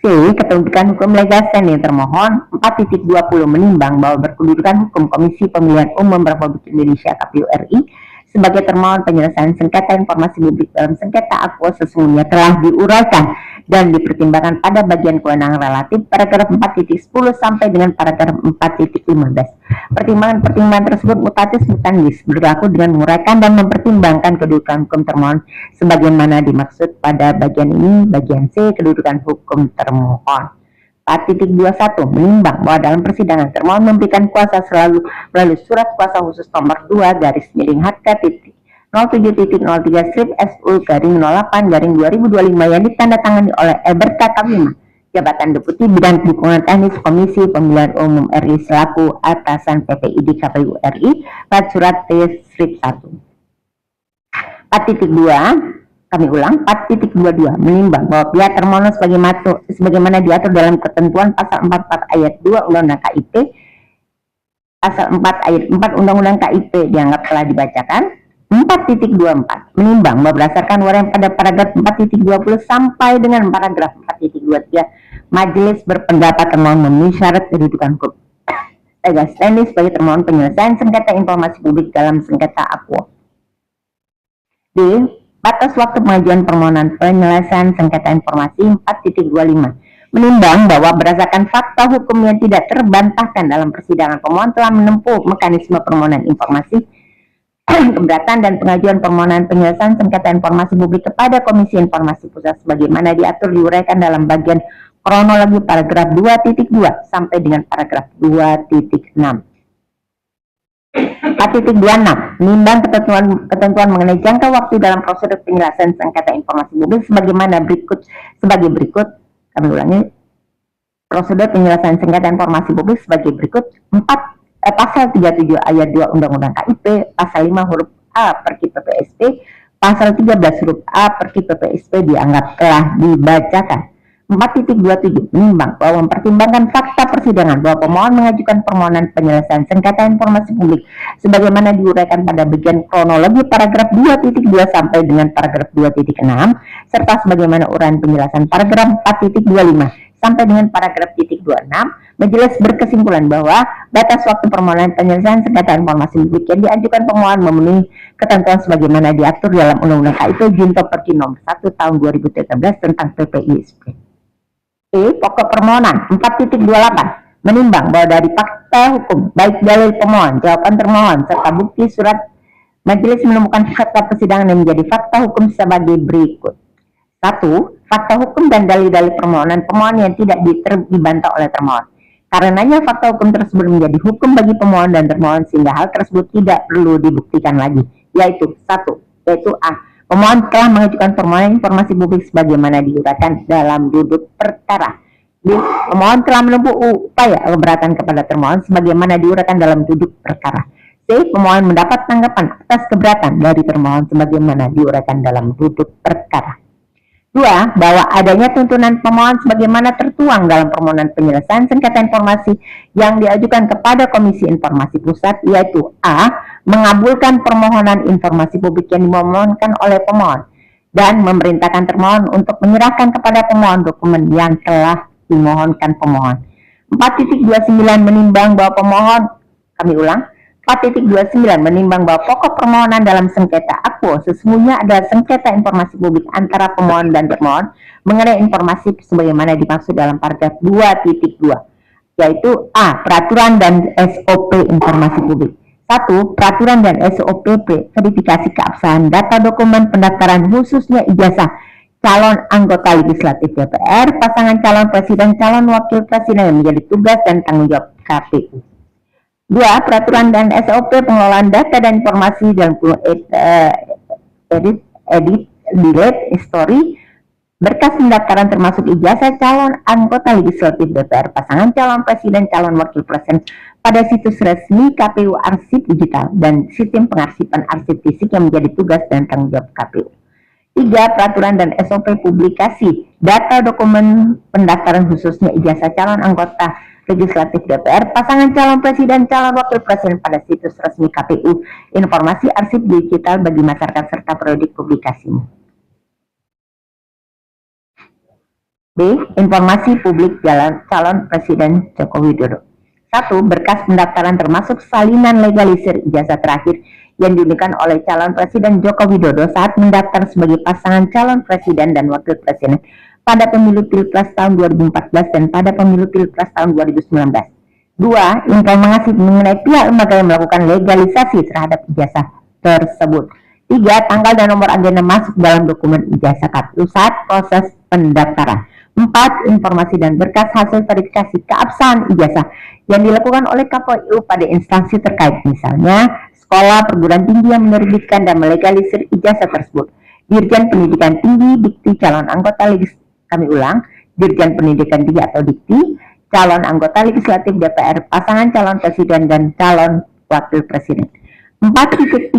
C. Kedudukan hukum legal standing termohon. 4.20 menimbang bahwa berkedudukan hukum Komisi Pemilihan Umum Republik Indonesia KPU RI sebagai termohon penyelesaian sengketa informasi publik dalam sengketa akuo sesungguhnya telah diuraikan dan dipertimbangkan pada bagian kewenangan relatif paragraf 4.10 sampai dengan paragraf 4.15. Pertimbangan-pertimbangan tersebut mutatis mutandis berlaku dengan menguraikan dan mempertimbangkan kedudukan hukum termohon sebagaimana dimaksud pada bagian ini, bagian C, kedudukan hukum termohon. 4.21 menimbang bahwa dalam persidangan termohon memberikan kuasa selalu melalui surat kuasa khusus nomor 2 garis miring HK 07.03/SU/08/2025 yang ditandatangani oleh Eberta Kawima, jabatan Deputi Bidang Dukungan Teknis Komisi Pemilihan Umum RI selaku atasan PPID KPU RI pada surat T-1. 4.2 kami ulang 4.22 menimbang bahwa pihak termohon sebagaimana diatur dalam ketentuan pasal 44 ayat 2 Undang-Undang KIP, pasal 4 ayat 4 Undang-Undang KIP dianggap telah dibacakan. 4.24 menimbang bahwa berdasarkan uraian pada paragraf 4.20 sampai dengan paragraf 4.23, majelis berpendapat termohon memenuhi syarat kedudukan hukum legal standing sebagai termohon penyelesaian sengketa informasi publik dalam sengketa akuo. D. Batas waktu pengajuan permohonan penyelesaian sengketa informasi 4.25 menimbang bahwa berdasarkan fakta hukum yang tidak terbantahkan dalam persidangan, pemohon telah menempuh mekanisme permohonan informasi keberatan dan pengajuan permohonan penyelesaian sengketa informasi publik kepada Komisi Informasi Pusat sebagaimana diatur diuraikan dalam bagian kronologi paragraf 2.2 sampai dengan paragraf 2.6. 4.26 menimbang ketentuan mengenai jangka waktu dalam prosedur penyelesaian sengketa informasi publik sebagai berikut. Kami ulangi, prosedur penyelesaian sengketa informasi publik sebagai berikut. Pasal 37 ayat 2 Undang-Undang KIP, pasal 5 huruf A per KIP PPSP, pasal 13 huruf A per KIP PPSP dianggap telah dibacakan. 4.27 menimbang bahwa mempertimbangkan fakta persidangan bahwa pemohon mengajukan permohonan penyelesaian sengketa informasi publik sebagaimana diuraikan pada bagian kronologi paragraf 2.2 sampai dengan paragraf 2.6 serta sebagaimana uraian penjelasan paragraf 4.25 sampai dengan paragraf 26, majelis berkesimpulan bahwa batas waktu permohonan penyelesaian sengketa informasi publik yang diajukan pemohon memenuhi ketentuan sebagaimana diatur dalam Undang-Undang KIP Junto Perki Nomor 1 Tahun 2013 tentang PPISP. Pokok permohonan 4.28 menimbang bahwa dari fakta hukum, baik dalil pemohon, jawaban termohon, serta bukti surat, majelis menemukan fakta persidangan yang menjadi fakta hukum sebagai berikut. 1. Fakta hukum dan dalil-dalil permohonan pemohon yang tidak dibantah oleh termohon. Karenanya fakta hukum tersebut menjadi hukum bagi pemohon dan termohon sehingga hal tersebut tidak perlu dibuktikan lagi. Yaitu 1. Yaitu A. Pemohon telah mengajukan permohonan informasi publik sebagaimana diuraikan dalam duduk perkara. B. Pemohon telah menempuh upaya keberatan kepada termohon sebagaimana diuraikan dalam duduk perkara. C. Pemohon mendapat tanggapan atas keberatan dari termohon sebagaimana diuraikan dalam duduk perkara. 2. Bahwa adanya tuntunan pemohon sebagaimana tertuang dalam permohonan penyelesaian sengketa informasi yang diajukan kepada Komisi Informasi Pusat, yaitu A. Mengabulkan permohonan informasi publik yang dimohonkan oleh pemohon dan memerintahkan termohon untuk menyerahkan kepada pemohon dokumen yang telah dimohonkan pemohon. 4.29 menimbang bahwa pemohon, kami ulang, 4.29 menimbang bahwa pokok permohonan dalam sengketa akuo sesungguhnya adalah sengketa informasi publik antara pemohon dan termohon mengenai informasi sebagaimana dimaksud dalam paragraf 2.2, yaitu A. Peraturan dan SOP informasi publik. 1. Peraturan dan SOP verifikasi keabsahan data dokumen pendaftaran khususnya ijazah calon anggota legislatif DPR, pasangan calon presiden, calon wakil presiden yang menjadi tugas dan tanggung jawab KPU. 2. Peraturan dan SOP pengelolaan data dan informasi dalam delete, history, berkas pendaftaran termasuk ijazah calon anggota legislatif DPR, pasangan calon presiden, calon wakil presiden pada situs resmi KPU arsip digital dan sistem pengarsipan arsip fisik yang menjadi tugas dan tanggung jawab KPU. 3. Peraturan dan SOP publikasi data dokumen pendaftaran khususnya ijazah calon anggota legislatif DPR, pasangan calon presiden, calon wakil presiden pada situs resmi KPU, informasi arsip digital bagi masyarakat serta periodik publikasinya. B. Informasi publik calon presiden Joko Widodo. 1. Berkas pendaftaran termasuk salinan legalisir ijazah terakhir yang diberikan oleh calon presiden Joko Widodo saat mendaftar sebagai pasangan calon presiden dan wakil presiden pada pemilu Pilpres tahun 2014 dan pada pemilu Pilpres tahun 2019. 2. Informasi mengenai pihak lembaga yang melakukan legalisasi terhadap ijazah tersebut. 3. Tanggal dan nomor agenda masuk dalam dokumen ijazah KPU saat proses pendaftaran. 4. Informasi dan berkas hasil verifikasi keabsahan ijazah yang dilakukan oleh KPU pada instansi terkait, misalnya sekolah perguruan tinggi yang menerbitkan dan melegalisir ijazah tersebut, Dirjen Pendidikan Tinggi, Dikti calon anggota kami ulang, Dirjen Pendidikan Tinggi atau Dikti, calon anggota legislatif DPR, pasangan calon presiden dan calon wakil presiden. 4.30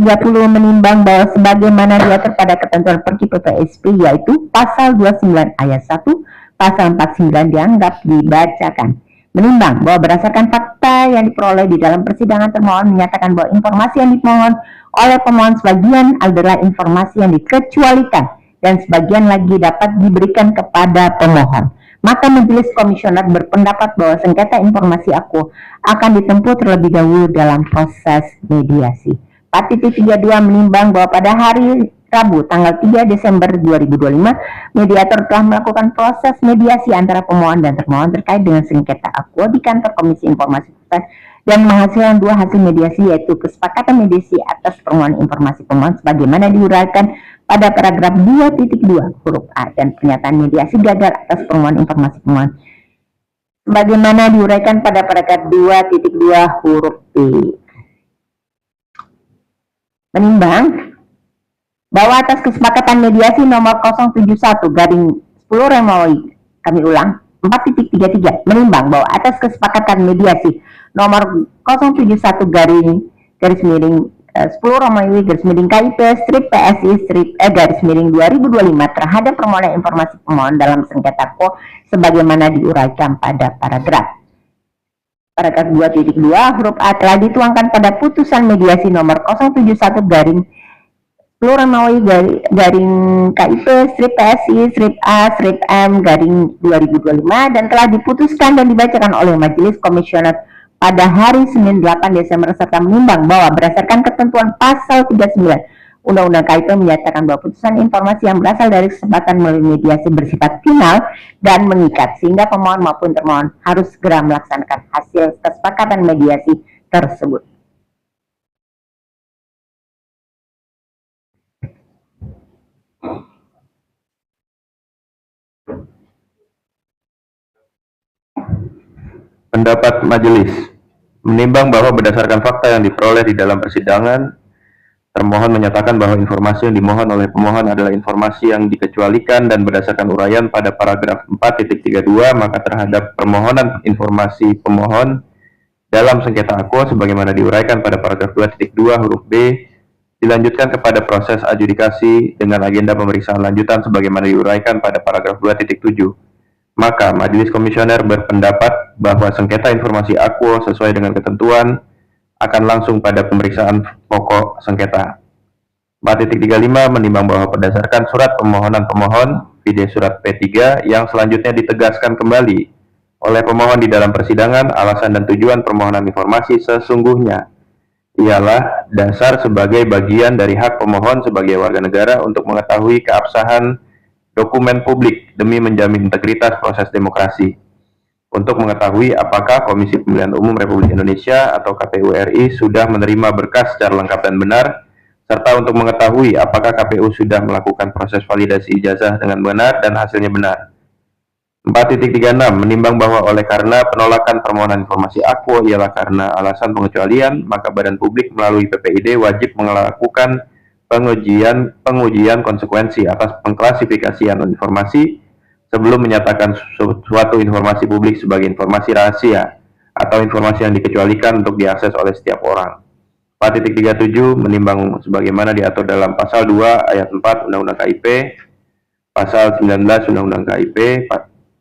menimbang bahwa sebagaimana diatur pada ketentuan Perki PPSP yaitu pasal 29 ayat 1, pasal 49 dianggap dibacakan. menimbang bahwa berdasarkan fakta yang diperoleh di dalam persidangan, termohon menyatakan bahwa informasi yang dimohon oleh pemohon sebagian adalah informasi yang dikecualikan dan sebagian lagi dapat diberikan kepada pemohon. Maka majelis komisioner berpendapat bahwa sengketa informasi aku akan ditempuh terlebih dahulu dalam proses mediasi. 4.32 menimbang bahwa pada hari Rabu tanggal 3 Desember 2025, mediator telah melakukan proses mediasi antara pemohon dan termohon terkait dengan sengketa aku di kantor Komisi Informasi Pusat dan menghasilkan dua hasil mediasi, yaitu kesepakatan mediasi atas permohonan informasi pemohon sebagaimana diuraikan pada paragraf 2.2 huruf A dan pernyataan mediasi gagal atas permohonan informasi pemohon sebagaimana diuraikan pada paragraf 2.2 huruf B. Menimbang bahwa atas kesepakatan mediasi nomor 071 garing 10 Romawi, kami ulang, 4.33, menimbang bahwa atas kesepakatan mediasi nomor 071 garis miring 10 Romawi garis miring KIP strip PSI strip garis miring 2025 terhadap permohonan informasi pemohon dalam sengketa ko sebagaimana diuraikan pada paragraf 2.2 huruf A telah dituangkan pada putusan mediasi nomor 071 garing Romawi garing KIP strip PSI strip A strip M garing 2025 dan telah diputuskan dan dibacakan oleh Majelis Komisioner pada hari Senin 8 Desember serta menimbang bahwa berdasarkan ketentuan pasal 39 Undang-Undang KIP menyatakan bahwa putusan informasi yang berasal dari kesempatan melalui mediasi bersifat final dan mengikat sehingga pemohon maupun termohon harus segera melaksanakan hasil kesepakatan mediasi tersebut. Pendapat majelis menimbang bahwa berdasarkan fakta yang diperoleh di dalam persidangan, termohon menyatakan bahwa informasi yang dimohon oleh pemohon adalah informasi yang dikecualikan dan berdasarkan uraian pada paragraf 4.32 maka terhadap permohonan informasi pemohon dalam sengketa aku sebagaimana diuraikan pada paragraf 2.2 huruf B dilanjutkan kepada proses adjudikasi dengan agenda pemeriksaan lanjutan sebagaimana diuraikan pada paragraf 2.7. Maka Majelis Komisioner berpendapat bahwa sengketa informasi aku sesuai dengan ketentuan akan langsung pada pemeriksaan pokok sengketa. 4.35 menimbang bahwa berdasarkan surat permohonan pemohon, video surat P3 yang selanjutnya ditegaskan kembali oleh pemohon di dalam persidangan, alasan dan tujuan permohonan informasi sesungguhnya ialah dasar sebagai bagian dari hak pemohon sebagai warga negara untuk mengetahui keabsahan dokumen publik demi menjamin integritas proses demokrasi. Untuk mengetahui apakah Komisi Pemilihan Umum Republik Indonesia atau KPU RI sudah menerima berkas secara lengkap dan benar, serta untuk mengetahui apakah KPU sudah melakukan proses validasi ijazah dengan benar dan hasilnya benar. 4.36 menimbang bahwa oleh karena penolakan permohonan informasi aku ialah karena alasan pengecualian, maka badan publik melalui PPID wajib melakukan pengujian konsekuensi atas pengklasifikasian informasi sebelum menyatakan suatu informasi publik sebagai informasi rahasia atau informasi yang dikecualikan untuk diakses oleh setiap orang. 4.37 menimbang sebagaimana diatur dalam pasal 2 ayat 4 Undang-Undang KIP, pasal 19 Undang-Undang KIP,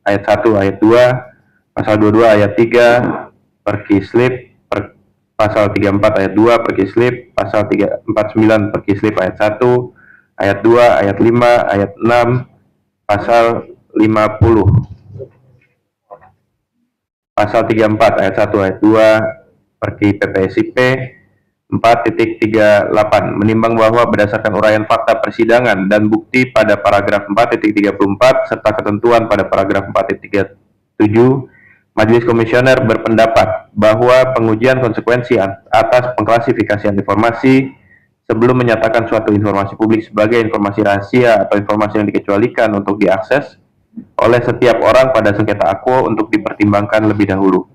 ayat 1 ayat 2, pasal 22 ayat 3 Perkislip, pasal 34 ayat 2 Perkislip, pasal 49 Perkislip ayat 1, ayat 2, ayat 5, ayat 6, pasal 50, pasal 34 ayat 1 ayat 2 Perki PPSIP. 4.38 menimbang bahwa berdasarkan uraian fakta persidangan dan bukti pada paragraf 4.34 serta ketentuan pada paragraf 4.37, Majelis Komisioner berpendapat bahwa pengujian konsekuensi atas pengklasifikasian informasi sebelum menyatakan suatu informasi publik sebagai informasi rahasia atau informasi yang dikecualikan untuk diakses oleh setiap orang pada sengketa aku untuk dipertimbangkan lebih dahulu.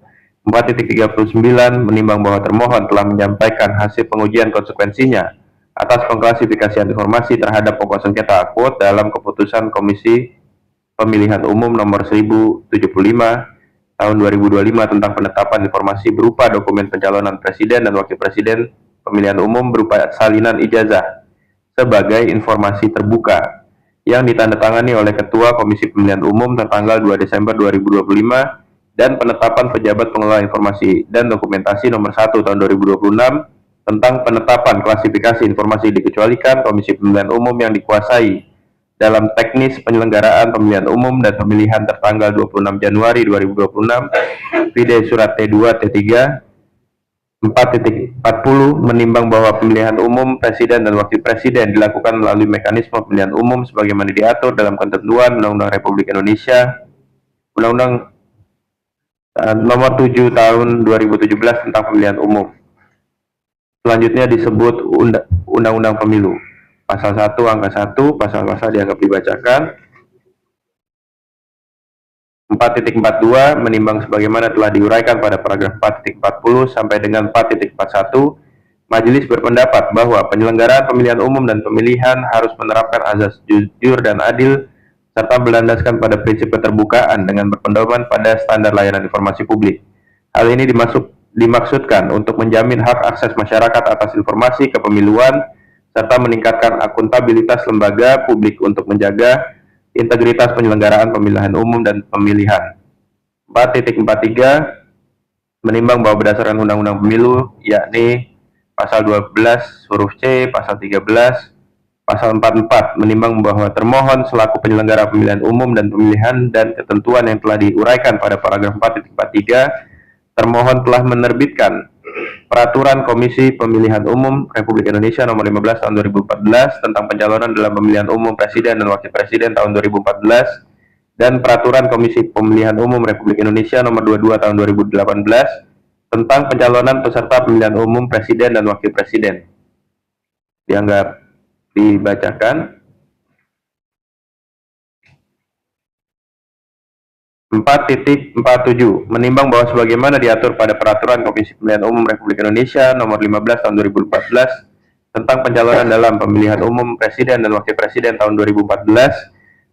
4.39 menimbang bahwa termohon telah menyampaikan hasil pengujian konsekuensinya atas pengklasifikasian informasi terhadap pokok sengketa aku dalam keputusan Komisi Pemilihan Umum nomor 1075 tahun 2025 tentang penetapan informasi berupa dokumen pencalonan presiden dan wakil presiden pemilihan umum berupa salinan ijazah sebagai informasi terbuka yang ditandatangani oleh Ketua Komisi Pemilihan Umum tertanggal 2 Desember 2025 dan penetapan pejabat pengelola informasi dan dokumentasi nomor 1 tahun 2026 tentang penetapan klasifikasi informasi dikecualikan Komisi Pemilihan Umum yang dikuasai dalam teknis penyelenggaraan pemilihan umum dan pemilihan tertanggal 26 Januari 2026, Vide Surat T2 T3 4.40 menimbang bahwa pemilihan umum presiden dan wakil presiden dilakukan melalui mekanisme pemilihan umum sebagaimana diatur dalam ketentuan Undang-Undang Republik Indonesia, Undang-Undang Nomor 7 Tahun 2017 tentang Pemilihan Umum. Selanjutnya disebut Undang-Undang Pemilu. Pasal 1 angka 1, pasal-pasal dianggap dibacakan. 4.42 menimbang sebagaimana telah diuraikan pada paragraf 4.40 sampai dengan 4.41, Majelis berpendapat bahwa penyelenggaraan pemilihan umum dan pemilihan harus menerapkan azas jujur dan adil serta berlandaskan pada prinsip keterbukaan dengan berpedoman pada standar layanan informasi publik. Hal ini dimaksudkan untuk menjamin hak akses masyarakat atas informasi kepemiluan serta meningkatkan akuntabilitas lembaga publik untuk menjaga integritas penyelenggaraan pemilihan umum dan pemilihan. 4.43 menimbang bahwa berdasarkan Undang-Undang Pemilu, yakni Pasal 12 huruf C, Pasal 13, Pasal 44 menimbang bahwa termohon selaku penyelenggara pemilihan umum dan pemilihan dan ketentuan yang telah diuraikan pada paragraf 4.43, termohon telah menerbitkan Peraturan Komisi Pemilihan Umum Republik Indonesia Nomor 15 Tahun 2014 tentang pencalonan dalam pemilihan umum presiden dan wakil presiden tahun 2014 dan Peraturan Komisi Pemilihan Umum Republik Indonesia Nomor 22 Tahun 2018 tentang pencalonan peserta pemilihan umum presiden dan wakil presiden. Dianggap dibacakan. 4.47 menimbang bahwa sebagaimana diatur pada Peraturan Komisi Pemilihan Umum Republik Indonesia Nomor 15 Tahun 2014 tentang pencalonan dalam pemilihan umum presiden dan wakil presiden tahun 2014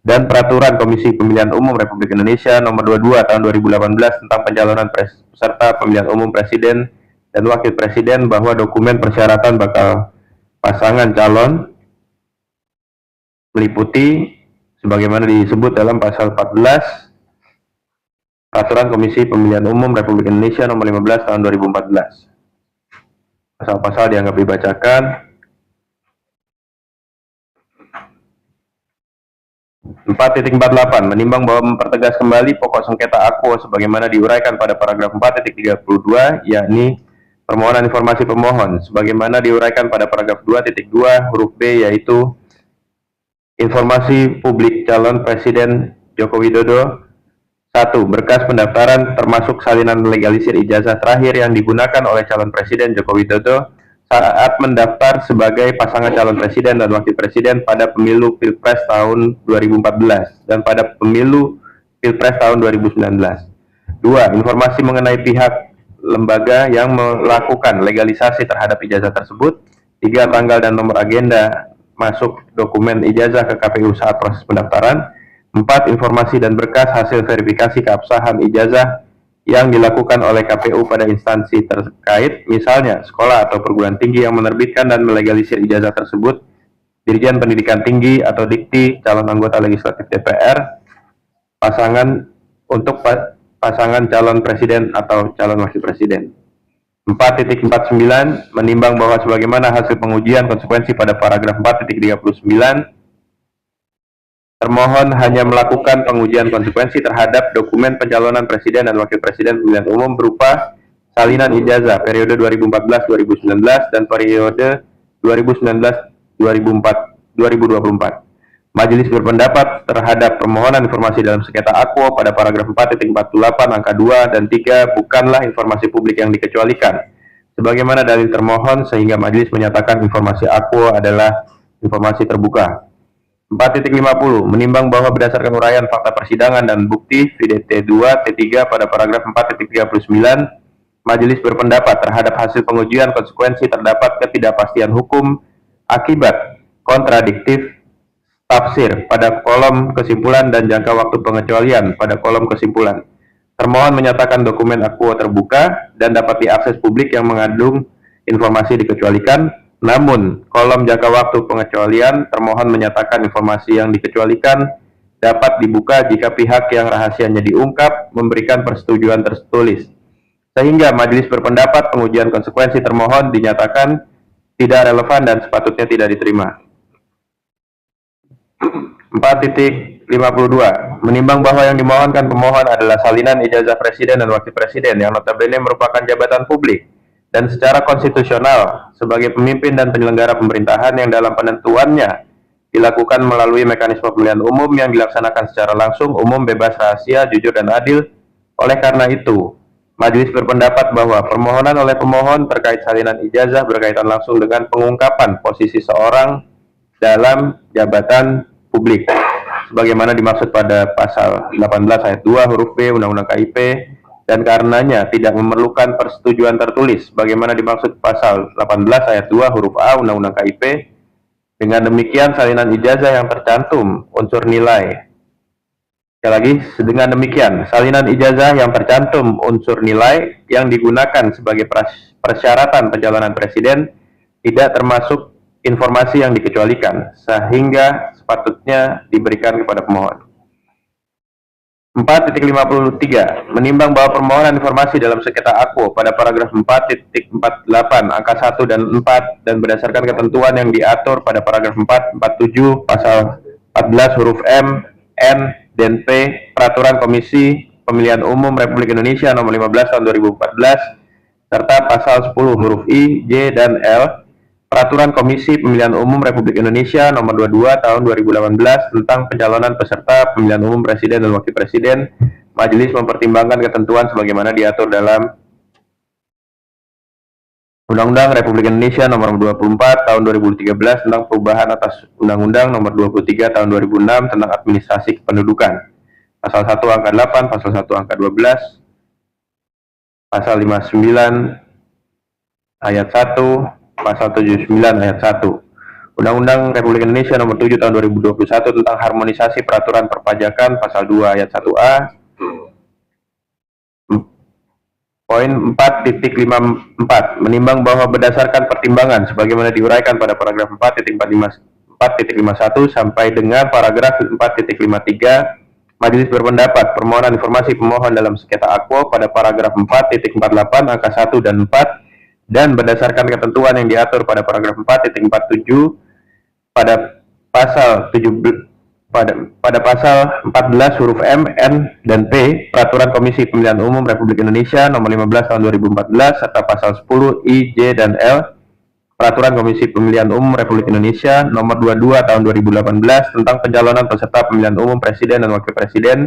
dan Peraturan Komisi Pemilihan Umum Republik Indonesia Nomor 22 Tahun 2018 tentang pencalonan peserta pemilihan umum presiden dan wakil presiden bahwa dokumen persyaratan bakal pasangan calon meliputi sebagaimana disebut dalam pasal 14 Peraturan Komisi Pemilihan Umum Republik Indonesia Nomor 15 Tahun 2014. Pasal-pasal dianggap dibacakan. 4.48 menimbang bahwa mempertegas kembali pokok sengketa Akwo sebagaimana diuraikan pada paragraf 4.32, yakni permohonan informasi pemohon sebagaimana diuraikan pada paragraf 2.2 huruf B, yaitu informasi publik calon Presiden Joko Widodo. 1. Berkas pendaftaran termasuk salinan legalisir ijazah terakhir yang digunakan oleh calon Presiden Joko Widodo saat mendaftar sebagai pasangan calon presiden dan wakil presiden pada pemilu Pilpres tahun 2014 dan pada pemilu Pilpres tahun 2019. 2. Informasi mengenai pihak lembaga yang melakukan legalisasi terhadap ijazah tersebut. 3. Tanggal dan nomor agenda masuk dokumen ijazah ke KPU saat proses pendaftaran. 4. Informasi dan berkas hasil verifikasi keabsahan ijazah yang dilakukan oleh KPU pada instansi terkait, misalnya sekolah atau perguruan tinggi yang menerbitkan dan melegalisir ijazah tersebut, Dirjen Pendidikan Tinggi atau Dikti, calon anggota legislatif DPR, pasangan calon presiden atau calon wakil presiden. 4.49 menimbang bahwa sebagaimana hasil pengujian konsekuensi pada paragraf 4.39, termohon hanya melakukan pengujian konsekuensi terhadap dokumen pencalonan presiden dan wakil presiden pemilihan umum berupa salinan ijazah periode 2014-2019 dan periode 2019-2024. Majelis berpendapat terhadap permohonan informasi dalam sengketa Akwo pada paragraf 4.48 angka 2 dan 3 bukanlah informasi publik yang dikecualikan sebagaimana dalil termohon, sehingga majelis menyatakan informasi Akwo adalah informasi terbuka. 4.50 menimbang bahwa berdasarkan uraian fakta persidangan dan bukti VDT 2 T3 pada paragraf 4.39, majelis berpendapat terhadap hasil pengujian konsekuensi terdapat ketidakpastian hukum akibat kontradiktif tafsir pada kolom kesimpulan dan jangka waktu pengecualian pada kolom kesimpulan. Termohon menyatakan dokumen Akwo terbuka dan dapat diakses publik yang mengandung informasi dikecualikan. Namun, kolom jangka waktu pengecualian, termohon menyatakan informasi yang dikecualikan dapat dibuka jika pihak yang rahasianya diungkap memberikan persetujuan tertulis. Sehingga majelis berpendapat pengujian konsekuensi termohon dinyatakan tidak relevan dan sepatutnya tidak diterima. 4.52. Menimbang bahwa yang dimohonkan pemohon adalah salinan ijazah Presiden dan Wakil Presiden yang notabene merupakan jabatan publik dan secara konstitusional sebagai pemimpin dan penyelenggara pemerintahan yang dalam penentuannya dilakukan melalui mekanisme pemilihan umum yang dilaksanakan secara langsung, umum, bebas, rahasia, jujur, dan adil. Oleh karena itu, majelis berpendapat bahwa permohonan oleh pemohon terkait salinan ijazah berkaitan langsung dengan pengungkapan posisi seorang dalam jabatan publik sebagaimana dimaksud pada pasal 18 ayat 2 huruf B Undang-Undang KIP, dan karenanya tidak memerlukan persetujuan tertulis sebagaimana dimaksud pasal 18 ayat 2 huruf A Undang-Undang KIP. Dengan demikian salinan ijazah yang tercantum unsur nilai, sekali lagi, dengan demikian salinan ijazah yang tercantum unsur nilai yang digunakan sebagai persyaratan pencalonan presiden tidak termasuk informasi yang dikecualikan, sehingga sepatutnya diberikan kepada pemohon. 4.53. Menimbang bahwa permohonan informasi dalam sengketa akwo pada paragraf 4.48 angka 1 dan 4 dan berdasarkan ketentuan yang diatur pada paragraf 447 pasal 14 huruf M, N, dan P Peraturan Komisi Pemilihan Umum Republik Indonesia nomor 15 tahun 2014 serta pasal 10 huruf I, J, dan L Peraturan Komisi Pemilihan Umum Republik Indonesia nomor 22 tahun 2018 tentang pencalonan peserta pemilihan umum presiden dan wakil presiden, majelis mempertimbangkan ketentuan sebagaimana diatur dalam Undang-Undang Republik Indonesia nomor 24 tahun 2013 tentang perubahan atas Undang-Undang nomor 23 tahun 2006 tentang administrasi kependudukan. Pasal 1 angka 8, pasal 1 angka 12, pasal 59 ayat 1, pasal 79 ayat 1. Undang-Undang Republik Indonesia nomor 7 tahun 2021 tentang harmonisasi peraturan perpajakan pasal 2 ayat 1A. Poin 4.54. Menimbang bahwa berdasarkan pertimbangan sebagaimana diuraikan pada paragraf 4.51 sampai dengan paragraf 4.53, majelis berpendapat permohonan informasi pemohon dalam sengketa akwo pada paragraf 4.48 angka 1 dan 4 dan berdasarkan ketentuan yang diatur pada paragraf 4.47 pada pasal 14 huruf M, N, dan P Peraturan Komisi Pemilihan Umum Republik Indonesia nomor 15 tahun 2014 serta pasal 10 I, J, dan L Peraturan Komisi Pemilihan Umum Republik Indonesia nomor 22 tahun 2018 tentang pencalonan peserta pemilihan umum presiden dan wakil presiden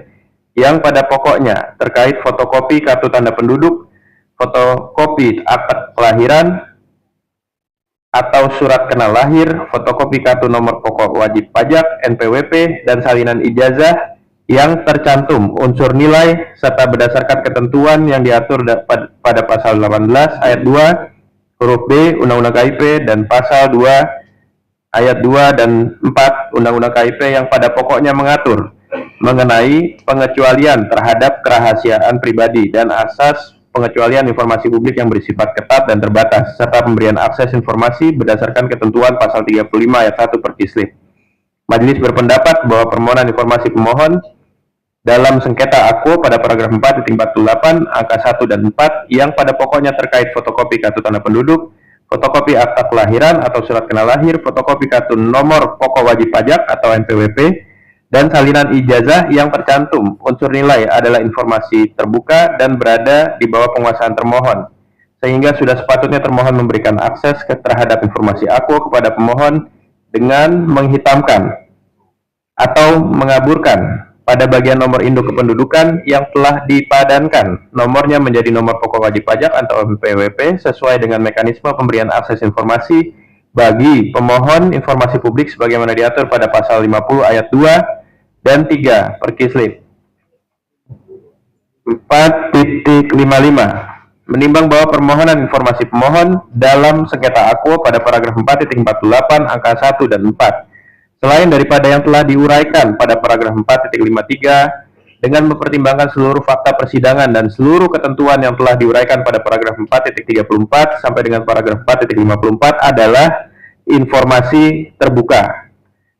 yang pada pokoknya terkait fotokopi kartu tanda penduduk, fotokopi akta kelahiran atau surat kenal lahir, fotokopi kartu nomor pokok wajib pajak (NPWP) dan salinan ijazah yang tercantum unsur nilai serta berdasarkan ketentuan yang diatur pada pasal 18 ayat 2 huruf B Undang-Undang KIP dan pasal 2 ayat 2 dan 4 Undang-Undang KIP yang pada pokoknya mengatur mengenai pengecualian terhadap kerahasiaan pribadi dan asas pengecualian informasi publik yang bersifat ketat dan terbatas, serta pemberian akses informasi berdasarkan ketentuan pasal 35 ayat 1 Perkislip. Majelis berpendapat bahwa permohonan informasi pemohon dalam sengketa akwo pada paragraf 4.48 angka 1 dan 4 yang pada pokoknya terkait fotokopi kartu tanda penduduk, fotokopi akta kelahiran atau surat kenal lahir, fotokopi kartu nomor pokok wajib pajak atau NPWP, dan salinan ijazah yang tercantum unsur nilai adalah informasi terbuka dan berada di bawah penguasaan termohon, sehingga sudah sepatutnya termohon memberikan akses terhadap informasi akwo kepada pemohon dengan menghitamkan atau mengaburkan pada bagian nomor induk kependudukan yang telah dipadankan nomornya menjadi nomor pokok wajib pajak atau NPWP sesuai dengan mekanisme pemberian akses informasi bagi pemohon informasi publik sebagaimana diatur pada pasal 50 ayat 2 dan 3 Perkislip. 4.55. Menimbang bahwa permohonan informasi pemohon dalam sengketa akwo pada paragraf 4.48 angka 1 dan 4 selain daripada yang telah diuraikan pada paragraf 4.53 dengan mempertimbangkan seluruh fakta persidangan dan seluruh ketentuan yang telah diuraikan pada paragraf 4.34 sampai dengan paragraf 4.54 adalah informasi terbuka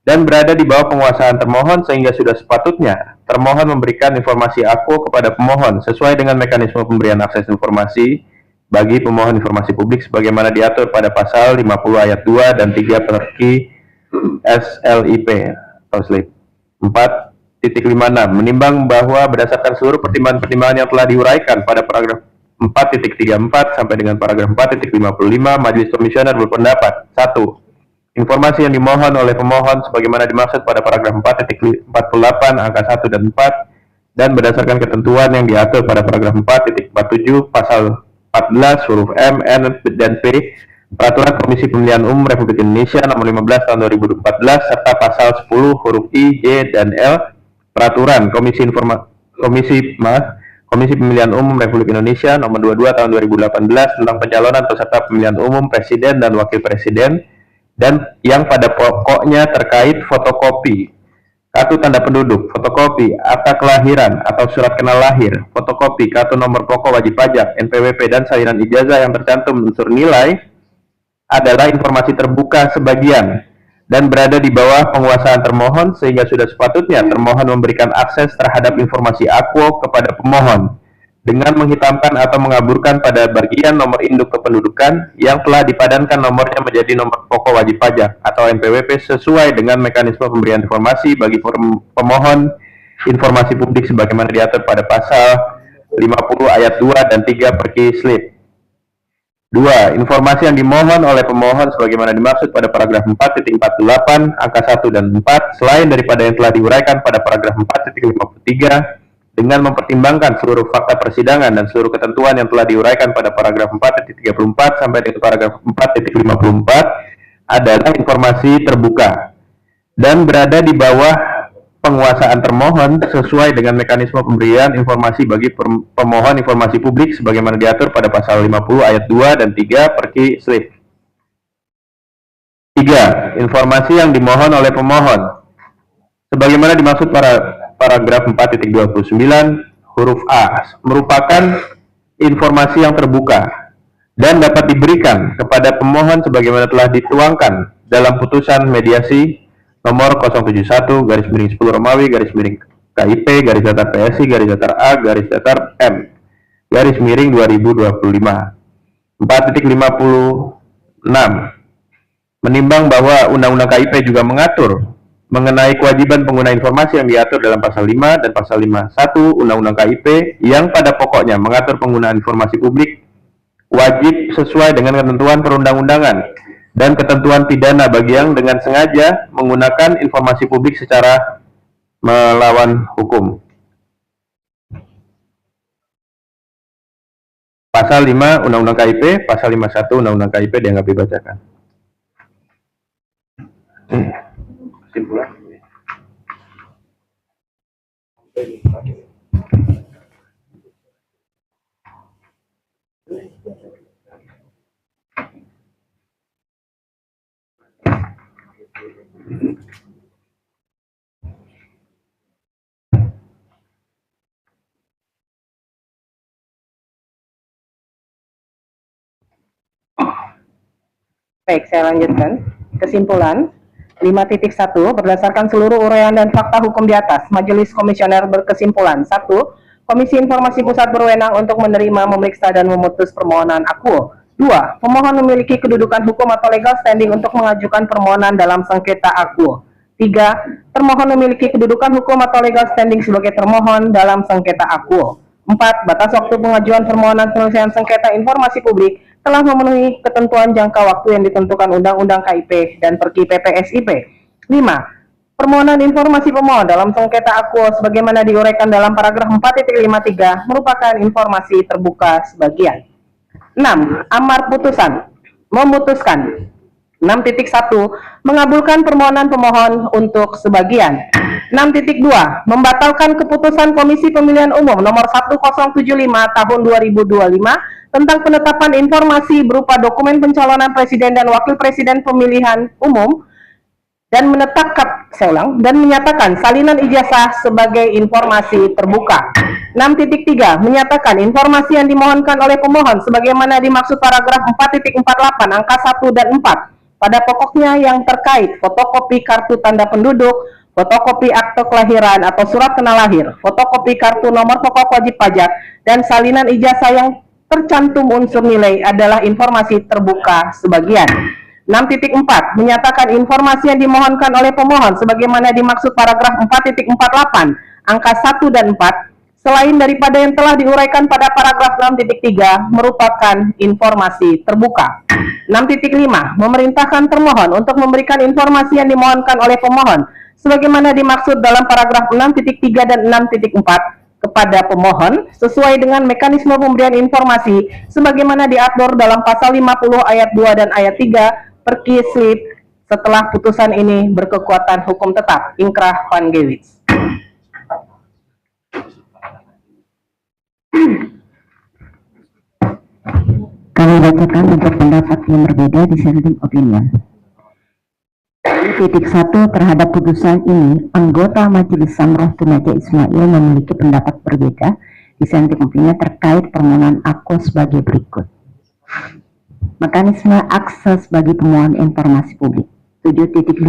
dan berada di bawah penguasaan termohon sehingga sudah sepatutnya termohon memberikan informasi akuo kepada pemohon sesuai dengan mekanisme pemberian akses informasi bagi pemohon informasi publik sebagaimana diatur pada pasal 50 ayat 2 dan 3 Perki SLIP atau SLIP 4.56 menimbang bahwa berdasarkan seluruh pertimbangan-pertimbangan yang telah diuraikan pada paragraf 4.34 sampai dengan paragraf 4.55 Majelis Komisioner berpendapat 1. Informasi yang dimohon oleh pemohon sebagaimana dimaksud pada paragraf 4.48 angka 1 dan 4 dan berdasarkan ketentuan yang diatur pada paragraf 4.47 pasal 14 huruf M, N, dan P Peraturan Komisi Pemilihan Umum Republik Indonesia nomor 15 tahun 2014 serta pasal 10 huruf I, J, dan L Peraturan Komisi Pemilihan Umum Republik Indonesia nomor 22 tahun 2018 tentang pencalonan peserta pemilihan umum presiden dan wakil presiden dan yang pada pokoknya terkait fotokopi kartu tanda penduduk, fotokopi akta kelahiran atau surat kenal lahir, fotokopi kartu nomor pokok wajib pajak, NPWP, dan salinan ijazah yang tercantum unsur nilai adalah informasi terbuka sebagian dan berada di bawah penguasaan termohon sehingga sudah sepatutnya termohon memberikan akses terhadap informasi akuo kepada pemohon dengan menghitamkan atau mengaburkan pada bagian nomor induk kependudukan yang telah dipadankan nomornya menjadi nomor pokok wajib pajak atau NPWP sesuai dengan mekanisme pemberian informasi bagi pemohon informasi publik sebagaimana diatur pada pasal 50 ayat 2 dan 3 Perki SLIP. 2. Informasi yang dimohon oleh pemohon sebagaimana dimaksud pada paragraf 4.48 angka 1 dan 4 selain daripada yang telah diuraikan pada paragraf 4.53 dengan mempertimbangkan seluruh fakta persidangan dan seluruh ketentuan yang telah diuraikan pada paragraf 4.34 sampai dengan paragraf 4.54 adalah informasi terbuka dan berada di bawah penguasaan termohon sesuai dengan mekanisme pemberian informasi bagi pemohon informasi publik sebagaimana diatur pada pasal 50 ayat 2 dan 3 Perki SLIP. 3. Informasi yang dimohon oleh pemohon sebagaimana dimaksud paragraf 4.29 huruf A merupakan informasi yang terbuka dan dapat diberikan kepada pemohon sebagaimana telah dituangkan dalam putusan mediasi nomor 071/10 Romawi KIP PSI A M 2025. 4.56 menimbang bahwa Undang-Undang KIP juga mengatur mengenai kewajiban pengguna informasi yang diatur dalam pasal 5 dan pasal 51 Undang-Undang KIP yang pada pokoknya mengatur penggunaan informasi publik wajib sesuai dengan ketentuan perundang-undangan dan ketentuan pidana bagi yang dengan sengaja menggunakan informasi publik secara melawan hukum. Pasal 5 Undang-Undang KIP, pasal 51 Undang-Undang KIP dianggap dibacakan. Kesimpulan. Baik, saya lanjutkan. Kesimpulan 5.1 berdasarkan seluruh uraian dan fakta hukum di atas, Majelis Komisioner berkesimpulan 1. Komisi Informasi Pusat berwenang untuk menerima, memeriksa, dan memutus permohonan akuo. 2. Pemohon memiliki kedudukan hukum atau legal standing untuk mengajukan permohonan dalam sengketa akuo. 3. Termohon memiliki kedudukan hukum atau legal standing sebagai termohon dalam sengketa akuo. 4. Batas waktu pengajuan permohonan penyelesaian sengketa informasi publik telah memenuhi ketentuan jangka waktu yang ditentukan Undang-Undang KIP dan Perki PPSIP. 5. Permohonan informasi pemohon dalam sengketa akuo sebagaimana diuraikan dalam paragraf 4.53 merupakan informasi terbuka sebagian. 6. Amar putusan memutuskan 6.1 mengabulkan permohonan pemohon untuk sebagian. 6.2 membatalkan keputusan Komisi Pemilihan Umum nomor 1075 tahun 2025 tentang penetapan informasi berupa dokumen pencalonan presiden dan wakil presiden pemilihan umum dan dan menyatakan salinan ijazah sebagai informasi terbuka. 6.3 menyatakan informasi yang dimohonkan oleh pemohon sebagaimana dimaksud paragraf 4.48 angka 1 dan 4 pada pokoknya yang terkait fotokopi kartu tanda penduduk, fotokopi akte kelahiran atau surat kenal lahir, fotokopi kartu nomor pokok wajib pajak, dan salinan ijazah yang tercantum unsur nilai adalah informasi terbuka sebagian. 6.4. Menyatakan informasi yang dimohonkan oleh pemohon sebagaimana dimaksud paragraf 4.48 angka 1 dan 4 selain daripada yang telah diuraikan pada paragraf 6.3 merupakan informasi terbuka. 6.5. Memerintahkan termohon untuk memberikan informasi yang dimohonkan oleh pemohon sebagaimana dimaksud dalam paragraf 6.3 dan 6.4 kepada pemohon sesuai dengan mekanisme pemberian informasi sebagaimana diatur dalam pasal 50 ayat 2 dan ayat 3 Perki slip setelah putusan ini berkekuatan hukum tetap. Inkrah Van Gewitz. Kami bacakan untuk pendapat yang berbeda dissenting opinion. Titik 1 terhadap putusan ini, anggota Majelis Samroh Tunaja Ismail memiliki pendapat berbeda dissenting opinion terkait permohonan aku sebagai berikut. Mekanisme akses bagi pemohon informasi publik. 7.2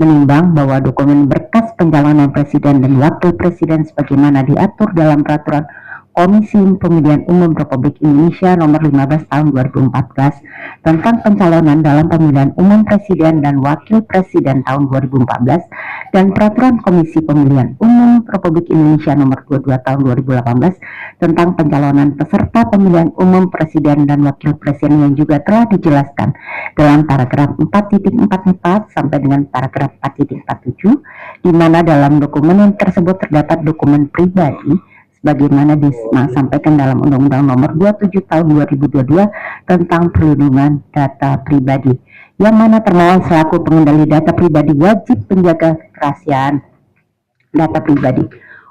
menimbang bahwa dokumen berkas pencalonan presiden dan wakil presiden sebagaimana diatur dalam peraturan Komisi Pemilihan Umum Republik Indonesia nomor 15 tahun 2014 tentang pencalonan dalam pemilihan umum presiden dan wakil presiden tahun 2014 dan peraturan Komisi Pemilihan Umum Republik Indonesia nomor 22 tahun 2018 tentang pencalonan peserta pemilihan umum presiden dan wakil presiden yang juga telah dijelaskan dalam paragraf 4.44 sampai dengan paragraf 4.47 di mana dalam dokumen yang tersebut terdapat dokumen pribadi sebagaimana disampaikan dalam Undang-Undang Nomor 27 Tahun 2022 tentang perlindungan data pribadi, yang mana termohon selaku pengendali data pribadi wajib menjaga kerahasiaan data pribadi.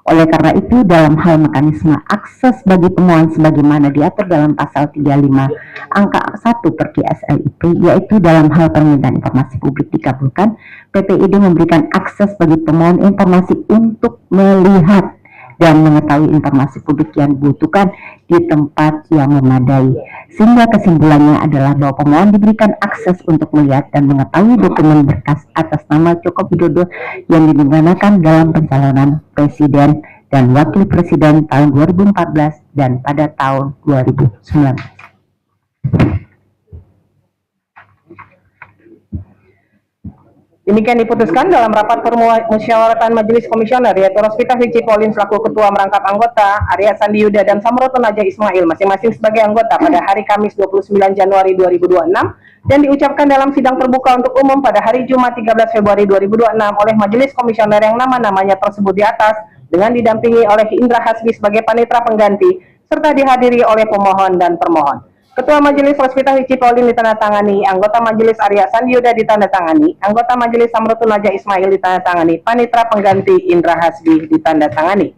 Oleh karena itu, dalam hal mekanisme akses bagi pemohon sebagaimana diatur dalam pasal 35 angka 1 Perki SLIP, yaitu dalam hal permintaan informasi publik dikabulkan, PPID memberikan akses bagi pemohon informasi untuk melihat dan mengetahui informasi publik yang dibutuhkan di tempat yang memadai. Sehingga kesimpulannya adalah bahwa pemohon diberikan akses untuk melihat dan mengetahui dokumen berkas atas nama Joko Widodo yang digunakan dalam pencalonan presiden dan wakil presiden tahun 2014 dan pada tahun 2019. Demikian diputuskan dalam rapat permusyawaratan Majelis Komisioner, yaitu Rospita Vici Pauline selaku Ketua merangkap anggota, Arya Sandi Yuda dan Samro Tunaja Ismail masing-masing sebagai anggota pada hari Kamis 29 Januari 2026 dan diucapkan dalam sidang terbuka untuk umum pada hari Jumat 13 Februari 2026 oleh Majelis Komisioner yang nama-namanya tersebut di atas dengan didampingi oleh Indra Hasbi sebagai panitera pengganti serta dihadiri oleh pemohon dan termohon. Ketua Majelis Rospita Vici Pauline ditandatangani, anggota Majelis Arya Sandi Yuda ditandatangani, anggota Majelis Samro Tunaja Ismail ditandatangani, panitera pengganti Indra Hasbi ditandatangani.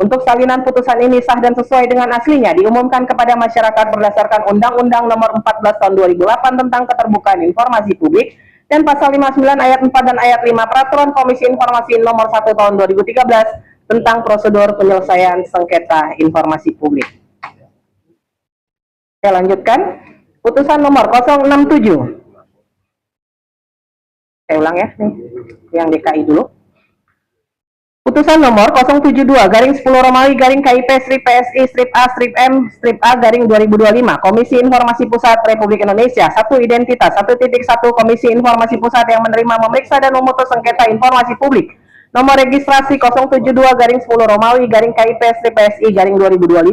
Untuk salinan putusan ini sah dan sesuai dengan aslinya diumumkan kepada masyarakat berdasarkan Undang-Undang Nomor 14 Tahun 2008 tentang Keterbukaan Informasi Publik dan Pasal 59 Ayat 4 dan Ayat 5 Peraturan Komisi Informasi Nomor 1 Tahun 2013 tentang prosedur penyelesaian sengketa informasi publik. Saya lanjutkan, putusan nomor 067. Saya ulang ya, nih, yang DKI dulu. Putusan nomor 072 garing 10 Romawi garing KIP strip PSI strip A strip M strip A garing 2025 Komisi Informasi Pusat Republik Indonesia 1 identitas 1.1 Komisi Informasi Pusat yang menerima memeriksa dan memutus sengketa informasi publik nomor registrasi 072 garing 10 Romawi garing KIP strip PSI garing 2025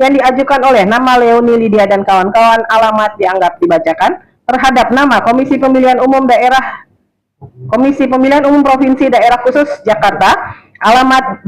yang diajukan oleh nama Leoni Lydia dan kawan-kawan, alamat dianggap dibacakan terhadap nama Komisi Pemilihan Umum Daerah Komisi Pemilihan Umum Provinsi Daerah Khusus Jakarta, alamat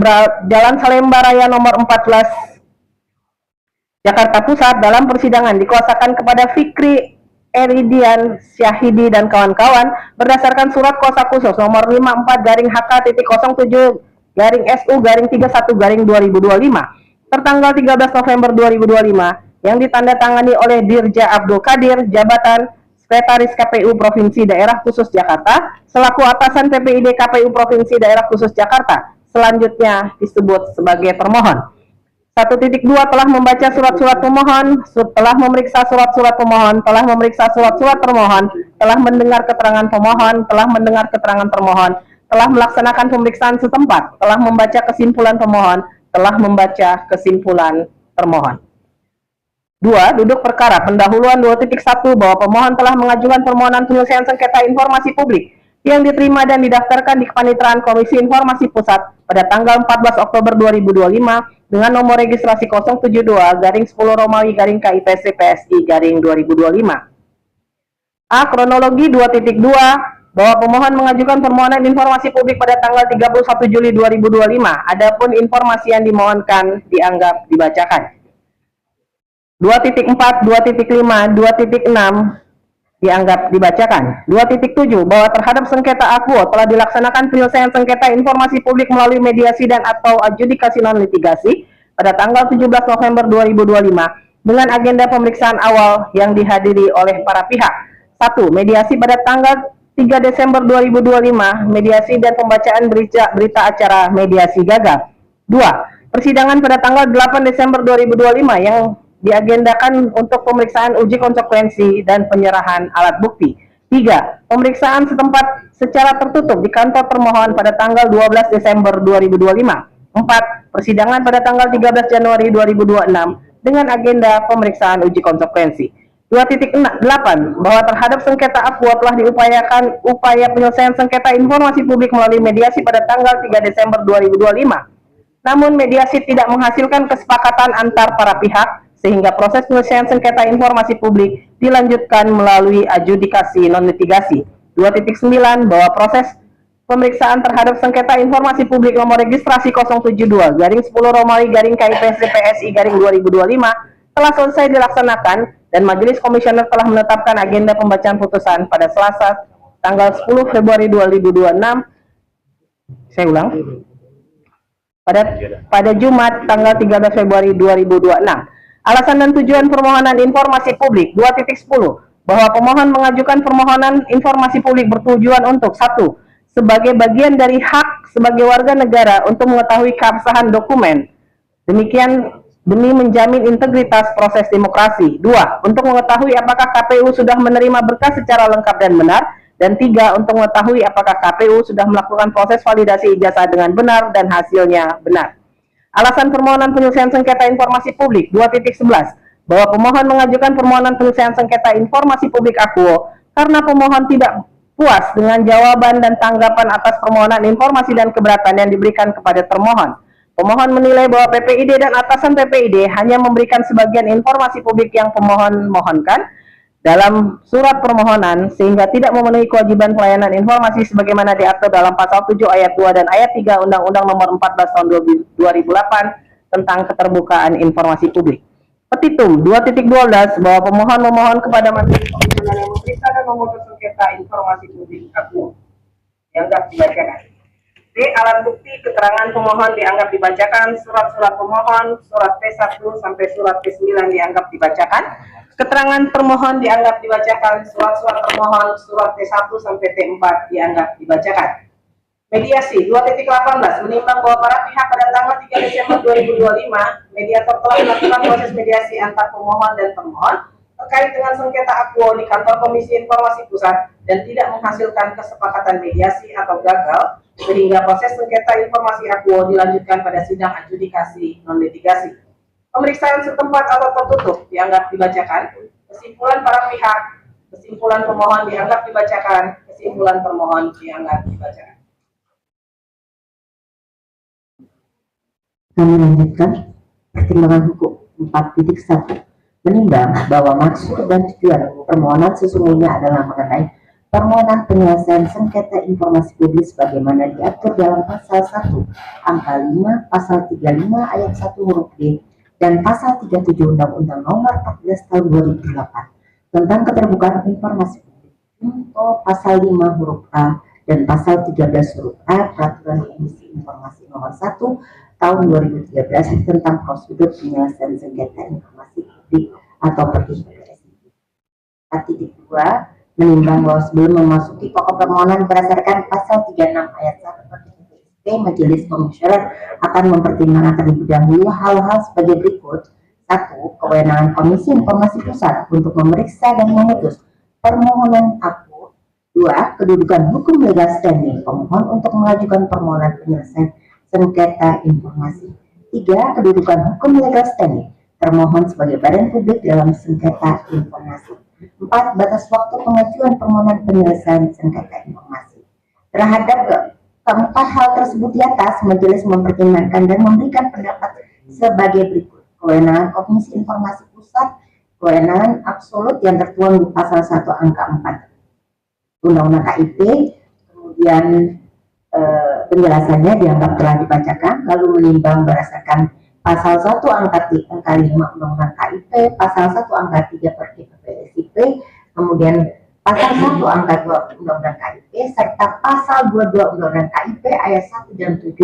Jalan Salemba Raya nomor 14 Jakarta Pusat dalam persidangan dikuasakan kepada Fikri Eridian Syahidi dan kawan-kawan berdasarkan surat kuasa khusus nomor 54-HK.07-SU-31-2025 tertanggal 13 November 2025 yang ditandatangani oleh Dirja Abdul Qadir, Jabatan Sekretaris KPU Provinsi Daerah Khusus Jakarta, selaku atasan PPID KPU Provinsi Daerah Khusus Jakarta, selanjutnya disebut sebagai termohon. 1.2 telah membaca surat-surat pemohon, telah memeriksa surat-surat pemohon, telah memeriksa surat-surat termohon, telah mendengar keterangan pemohon, telah mendengar keterangan termohon, telah melaksanakan pemeriksaan setempat, telah membaca kesimpulan pemohon, telah membaca kesimpulan termohon. 2. Duduk perkara pendahuluan 2.1 bahwa pemohon telah mengajukan permohonan penyelesaian sengketa informasi publik yang diterima dan didaftarkan di Kepaniteraan Komisi Informasi Pusat pada tanggal 14 Oktober 2025 dengan nomor registrasi 072-10 Romawi-KIPC PSI 2025. A. Kronologi 2.2 bahwa pemohon mengajukan permohonan informasi publik pada tanggal 31 Juli 2025. Adapun informasi yang dimohonkan dianggap dibacakan. 2.4, 2.5, 2.6 dianggap dibacakan. 2.7 bahwa terhadap sengketa akuo telah dilaksanakan penyelesaian sengketa informasi publik melalui mediasi dan atau adjudikasi non litigasi pada tanggal 17 November 2025 dengan agenda pemeriksaan awal yang dihadiri oleh para pihak. 1. Mediasi pada tanggal 3 Desember 2025, mediasi dan pembacaan berita acara mediasi gagal. 2. Persidangan pada tanggal 8 Desember 2025 yang diagendakan untuk pemeriksaan uji konsekuensi dan penyerahan alat bukti. 3. Pemeriksaan setempat secara tertutup di kantor termohon pada tanggal 12 Desember 2025. 4. Persidangan pada tanggal 13 Januari 2026 dengan agenda pemeriksaan uji konsekuensi. 2.8 bahwa terhadap sengketa akuo telah diupayakan upaya penyelesaian sengketa informasi publik melalui mediasi pada tanggal 3 Desember 2025. Namun mediasi tidak menghasilkan kesepakatan antar para pihak sehingga proses penyelesaian sengketa informasi publik dilanjutkan melalui adjudikasi non-litigasi. 2.9 bahwa proses pemeriksaan terhadap sengketa informasi publik nomor registrasi 072-10 Romawi-KIPC PSI 2025 telah selesai dilaksanakan dan Majelis Komisioner telah menetapkan agenda pembacaan putusan pada Selasa tanggal 10 Februari 2026. Saya ulang. Pada Jumat tanggal 13 Februari 2026. Alasan dan tujuan permohonan informasi publik 2.10 bahwa pemohon mengajukan permohonan informasi publik bertujuan untuk 1. Sebagai bagian dari hak sebagai warga negara untuk mengetahui keabsahan dokumen, demikian demi menjamin integritas proses demokrasi. 2. Untuk mengetahui apakah KPU sudah menerima berkas secara lengkap dan benar. Dan 3. Untuk mengetahui apakah KPU sudah melakukan proses validasi ijazah dengan benar dan hasilnya benar. Alasan permohonan penyelesaian sengketa informasi publik 2.11 bahwa pemohon mengajukan permohonan penyelesaian sengketa informasi publik akuo karena pemohon tidak puas dengan jawaban dan tanggapan atas permohonan informasi dan keberatan yang diberikan kepada termohon. Pemohon menilai bahwa PPID dan atasan PPID hanya memberikan sebagian informasi publik yang pemohon mohonkan dalam surat permohonan sehingga tidak memenuhi kewajiban pelayanan informasi sebagaimana diatur dalam pasal 7 ayat 2 dan ayat 3 Undang-Undang Nomor 14 Tahun 2008 tentang keterbukaan informasi publik. Petitum 2.12 bahwa pemohon memohon kepada Majelis Komisioner yang memeriksa dan memutus sengketa informasi publik akuo dianggap dibacakan. D. Alat bukti keterangan pemohon dianggap dibacakan, surat-surat pemohon, surat P1 sampai surat P9 dianggap dibacakan, keterangan termohon dianggap dibacakan, surat-surat termohon, surat T1 sampai T4 dianggap dibacakan. Mediasi 2.18 menimbang bahwa para pihak pada tanggal 3 Desember 2025, mediator telah melakukan proses mediasi antar pemohon dan termohon terkait dengan sengketa akuo di kantor Komisi Informasi Pusat dan tidak menghasilkan kesepakatan mediasi atau gagal, sehingga proses sengketa informasi akuo dilanjutkan pada sidang adjudikasi non-litigasi. Pemeriksaan setempat atau tertutup dianggap dibacakan, kesimpulan para pihak, kesimpulan pemohon dianggap dibacakan, kesimpulan termohon dianggap dibacakan. Kami lanjutkan pertimbangan hukum 4.1 menimbang bahwa maksud dan tujuan permohonan sesungguhnya adalah mengenai permohonan penyelesaian sengketa informasi publik sebagaimana diatur dalam pasal 1 angka 5, pasal 35 ayat 1 huruf D dan pasal 37 Undang-Undang Nomor 14 Tahun 2008 tentang keterbukaan informasi publik junto pasal 5 huruf A dan pasal 13 huruf A Peraturan Komisi Informasi Nomor 1 Tahun 2013 tentang prosedur penyelesaian sengketa informasi publik atau PIPS. 4.2 menimbang bahwa sebelum memasuki pokok permohonan berdasarkan pasal 36 ayat 1 PIPS, Majelis Komisioner akan mempertimbangkan terlebih dahulu hal-hal sebagai berikut. 1. Kewenangan Komisi Informasi Pusat untuk memeriksa dan memutus permohonan aku. 2. Kedudukan hukum legal standing pemohon untuk mengajukan permohonan penyelesaian sengketa informasi. 3. Kedudukan hukum legal standing termohon sebagai badan publik dalam sengketa informasi. 4. Batas waktu pengajuan permohonan penyelesaian sengketa informasi. Terhadap keempat hal tersebut di atas, majelis mempertimbangkan dan memberikan pendapat sebagai berikut. Kewenangan Komisi Informasi Pusat, kewenangan absolut yang tertuang di pasal 1 angka 4 Undang-Undang KIP, kemudian penjelasannya dianggap telah dibacakan, lalu menimbang berdasarkan pasal 1 angka 5 Undang-Undang KIP, pasal 1 angka 3 Perki PPSIP, kemudian pasal 1 angka 2 Undang-Undang KIP, serta pasal 22 Undang-Undang KIP ayat 1 dan 7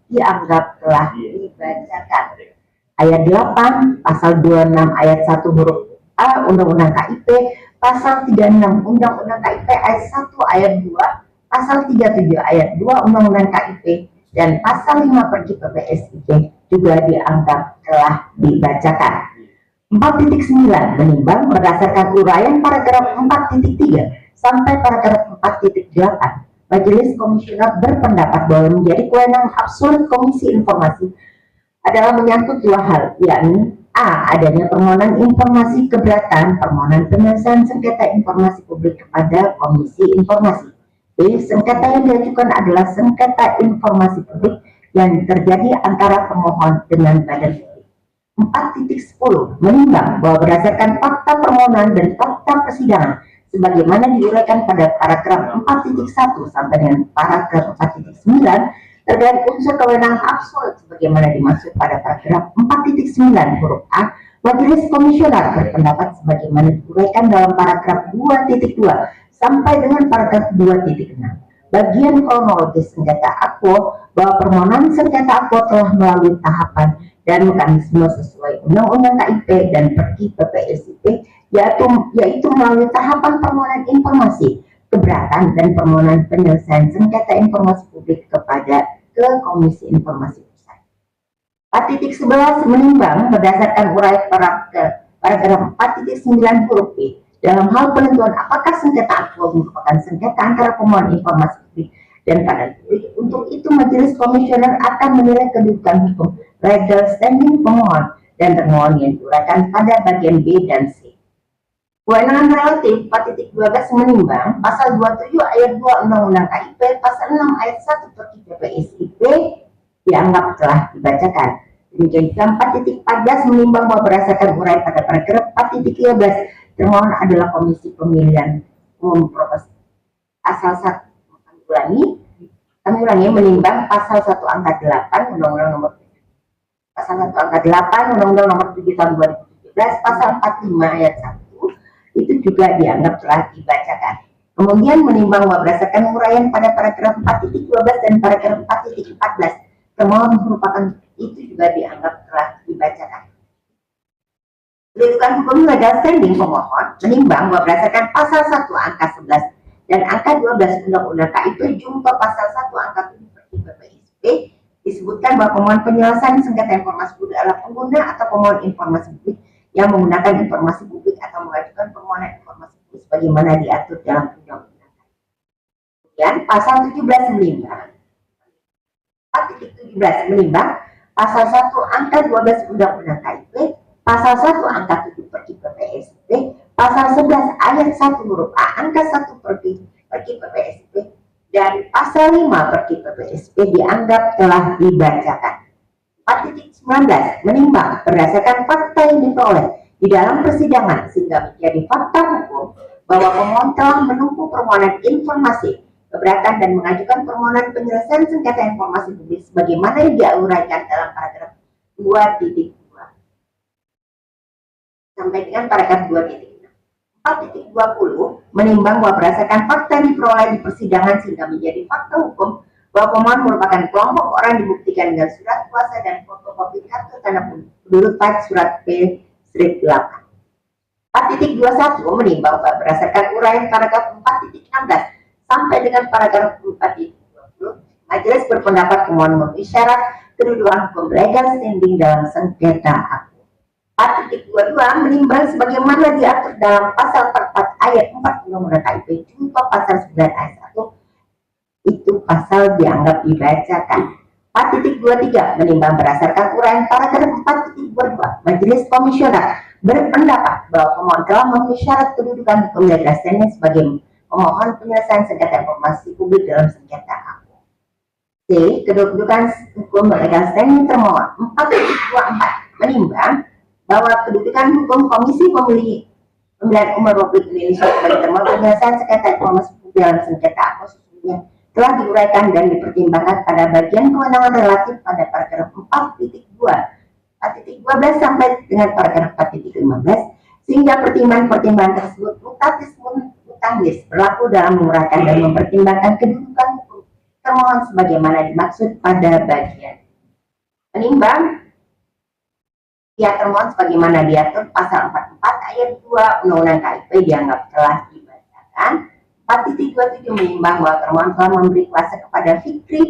dianggap telah dibacakan. Ayat 8, pasal 26 ayat 1 huruf A Undang-Undang KIP, pasal 36 Undang-Undang KIP ayat 1 ayat 2, pasal 37 ayat 2 Undang-Undang KIP, dan pasal 5 Perki PPSIP juga dianggap telah dibacakan. 4.9 menimbang berdasarkan uraian paragraf 4.3 sampai paragraf 4.8, Majelis Komisioner berpendapat bahwa menjadi kewenangan absolut Komisi Informasi adalah menyangkut dua hal, yakni A. Adanya permohonan informasi keberatan permohonan penyelesaian sengketa informasi publik kepada Komisi Informasi. B. Sengketa yang diajukan adalah sengketa informasi publik yang terjadi antara pemohon dengan badan publik. 4.10 menimbang bahwa berdasarkan fakta permohonan dan fakta persidangan sebagaimana diuraikan pada paragraf 4.1 sampai dengan paragraf 4.9 terkait unsur kewenangan absolut sebagaimana dimaksud pada paragraf 4.9 huruf A, Majelis Komisioner berpendapat sebagaimana diuraikan dalam paragraf 2.2 sampai dengan paragraf 2.6 bagian kronologis sengketa akwo bahwa permohonan sengketa akwo telah melalui tahapan dan mekanisme sesuai Undang-Undang KIP dan Perki PPSIP, yaitu melalui tahapan permohonan informasi keberatan dan permohonan penyelesaian sengketa informasi publik kepada Komisi Informasi Pusat. 4.11 menimbang berdasarkan uraian paragraf 4.9 huruf B dalam hal penentuan apakah sengketa akwo merupakan sengketa antara pemohon informasi publik dan badan publik. Untuk itu Majelis Komisioner akan menilai kedudukan hukum legal standing pemohon dan termohon yang diuraikan pada bagian B dan C. Kewenangan relatif 4.12 menimbang pasal 27 ayat 2 Undang-Undang KIP, pasal 6 ayat 1 Perki PPSIP dianggap telah dibacakan. Demikian juga 4.14 menimbang bahwa berdasarkan uraian pada paragraf 4.13 termohon adalah Komisi Pemilihan Umum Provinsi asal 1 kami ulangi menimbang pasal 1 angka 8 Undang-Undang nomor 7 pasal 1 angka 8 Undang-Undang nomor 7 tahun 2017 pasal 45 ayat 1 itu juga dianggap telah dibacakan. Kemudian menimbang bahwa berdasarkan uraian pada paragraf 4.12 dan paragraf 4.14 termohon merupakan itu juga dianggap telah dibacakan. Kedudukan hukum legal standing pemohon menimbang bahwa berdasarkan pasal 1 angka 11 dan angka 12 Undang-Undang KIP jungto pasal 1 angka 7 Perki PPSIP disebutkan bahwa pemohon penyelesaian sengketa informasi publik adalah pengguna atau pemohon informasi publik yang menggunakan informasi publik atau mengajukan permohonan informasi publik sebagaimana diatur dalam undang-undang. Kemudian pasal 17 menimbang 4.17 menimbang pasal 1 angka 12 Undang-Undang KIP, pasal 1 angka 7 Perki PPSIP, pasal 11 ayat 1 huruf A angka 1 Perki PPSIP, dan pasal 5 Perki PPSIP dianggap telah dibacakan. 4.19 menimbang berdasarkan fakta yang diperoleh di dalam persidangan sehingga menjadi fakta hukum bahwa pemohon telah menempuh permohonan informasi keberatan dan mengajukan permohonan penyelesaian sengketa informasi publik sebagaimana yang diuraikan dalam paragraf 2.2 sampai dengan paragraf 2.6. 4.20 menimbang bahwa berdasarkan fakta yang diperoleh di persidangan sehingga menjadi fakta hukum bahwa pemohon merupakan kelompok orang dibuktikan dengan surat kuasa dan fotokopi kartu tanda penduduk surat P-8. 4.21 menimbang bahwa berdasarkan uraian paragraf 4.16 sampai dengan paragraf 4.20 majelis berpendapat pemohon memenuhi syarat kedudukan hukum legal standing dalam sengketa akwo. 4.22 menimbang sebagaimana diatur dalam pasal 4 4 ayat 4 Undang-Undang KIP junto pasal 9 ayat 1 itu pasal dianggap dibacakan. 4.23 menimbang berdasarkan uraian paragraf 4.22 Majelis Komisioner berpendapat bahwa pemohon telah memenuhi syarat kedudukan hukum legal standing sebagai pemohon penyelesaian sengketa informasi publik dalam sengketa aku. C. Kedudukan hukum legal standing termohon. 4.24 menimbang bahwa kedudukan hukum Komisi Pemilihan Umum Republik Indonesia sebagai termohon penyelesaian sengketa informasi publik dalam sengketa aku sesungguhnya telah diuraikan dan dipertimbangkan pada bagian kewenangan relatif pada paragraf 4.2 sampai dengan paragraf 4.15 sehingga pertimbangan-pertimbangan tersebut mutatis mutandis berlaku dalam menguraikan dan mempertimbangkan kedudukan hukum termohon sebagaimana dimaksud pada bagian menimbang pihak termohon sebagaimana diatur pasal 44 ayat 2 Undang-Undang KIP dianggap telah dibacakan. 4.27 menimbang bahwa termohon telah memberi kuasa kepada Fikri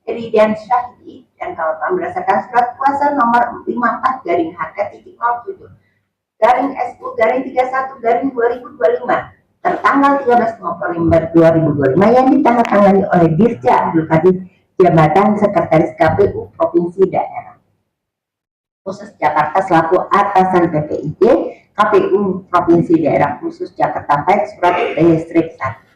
Keridian Syahidi dan kawan-kawan berdasarkan surat kuasa nomor 54-HK.0.SU-31-2025 tertanggal 13 November 2025 yang ditandatangani oleh Dirja Abdul Qadir Jabatan Sekretaris KPU Provinsi Daerah Khusus Jakarta selaku atasan PPID KPU Provinsi Daerah Khusus Jakarta baik surat distrik 1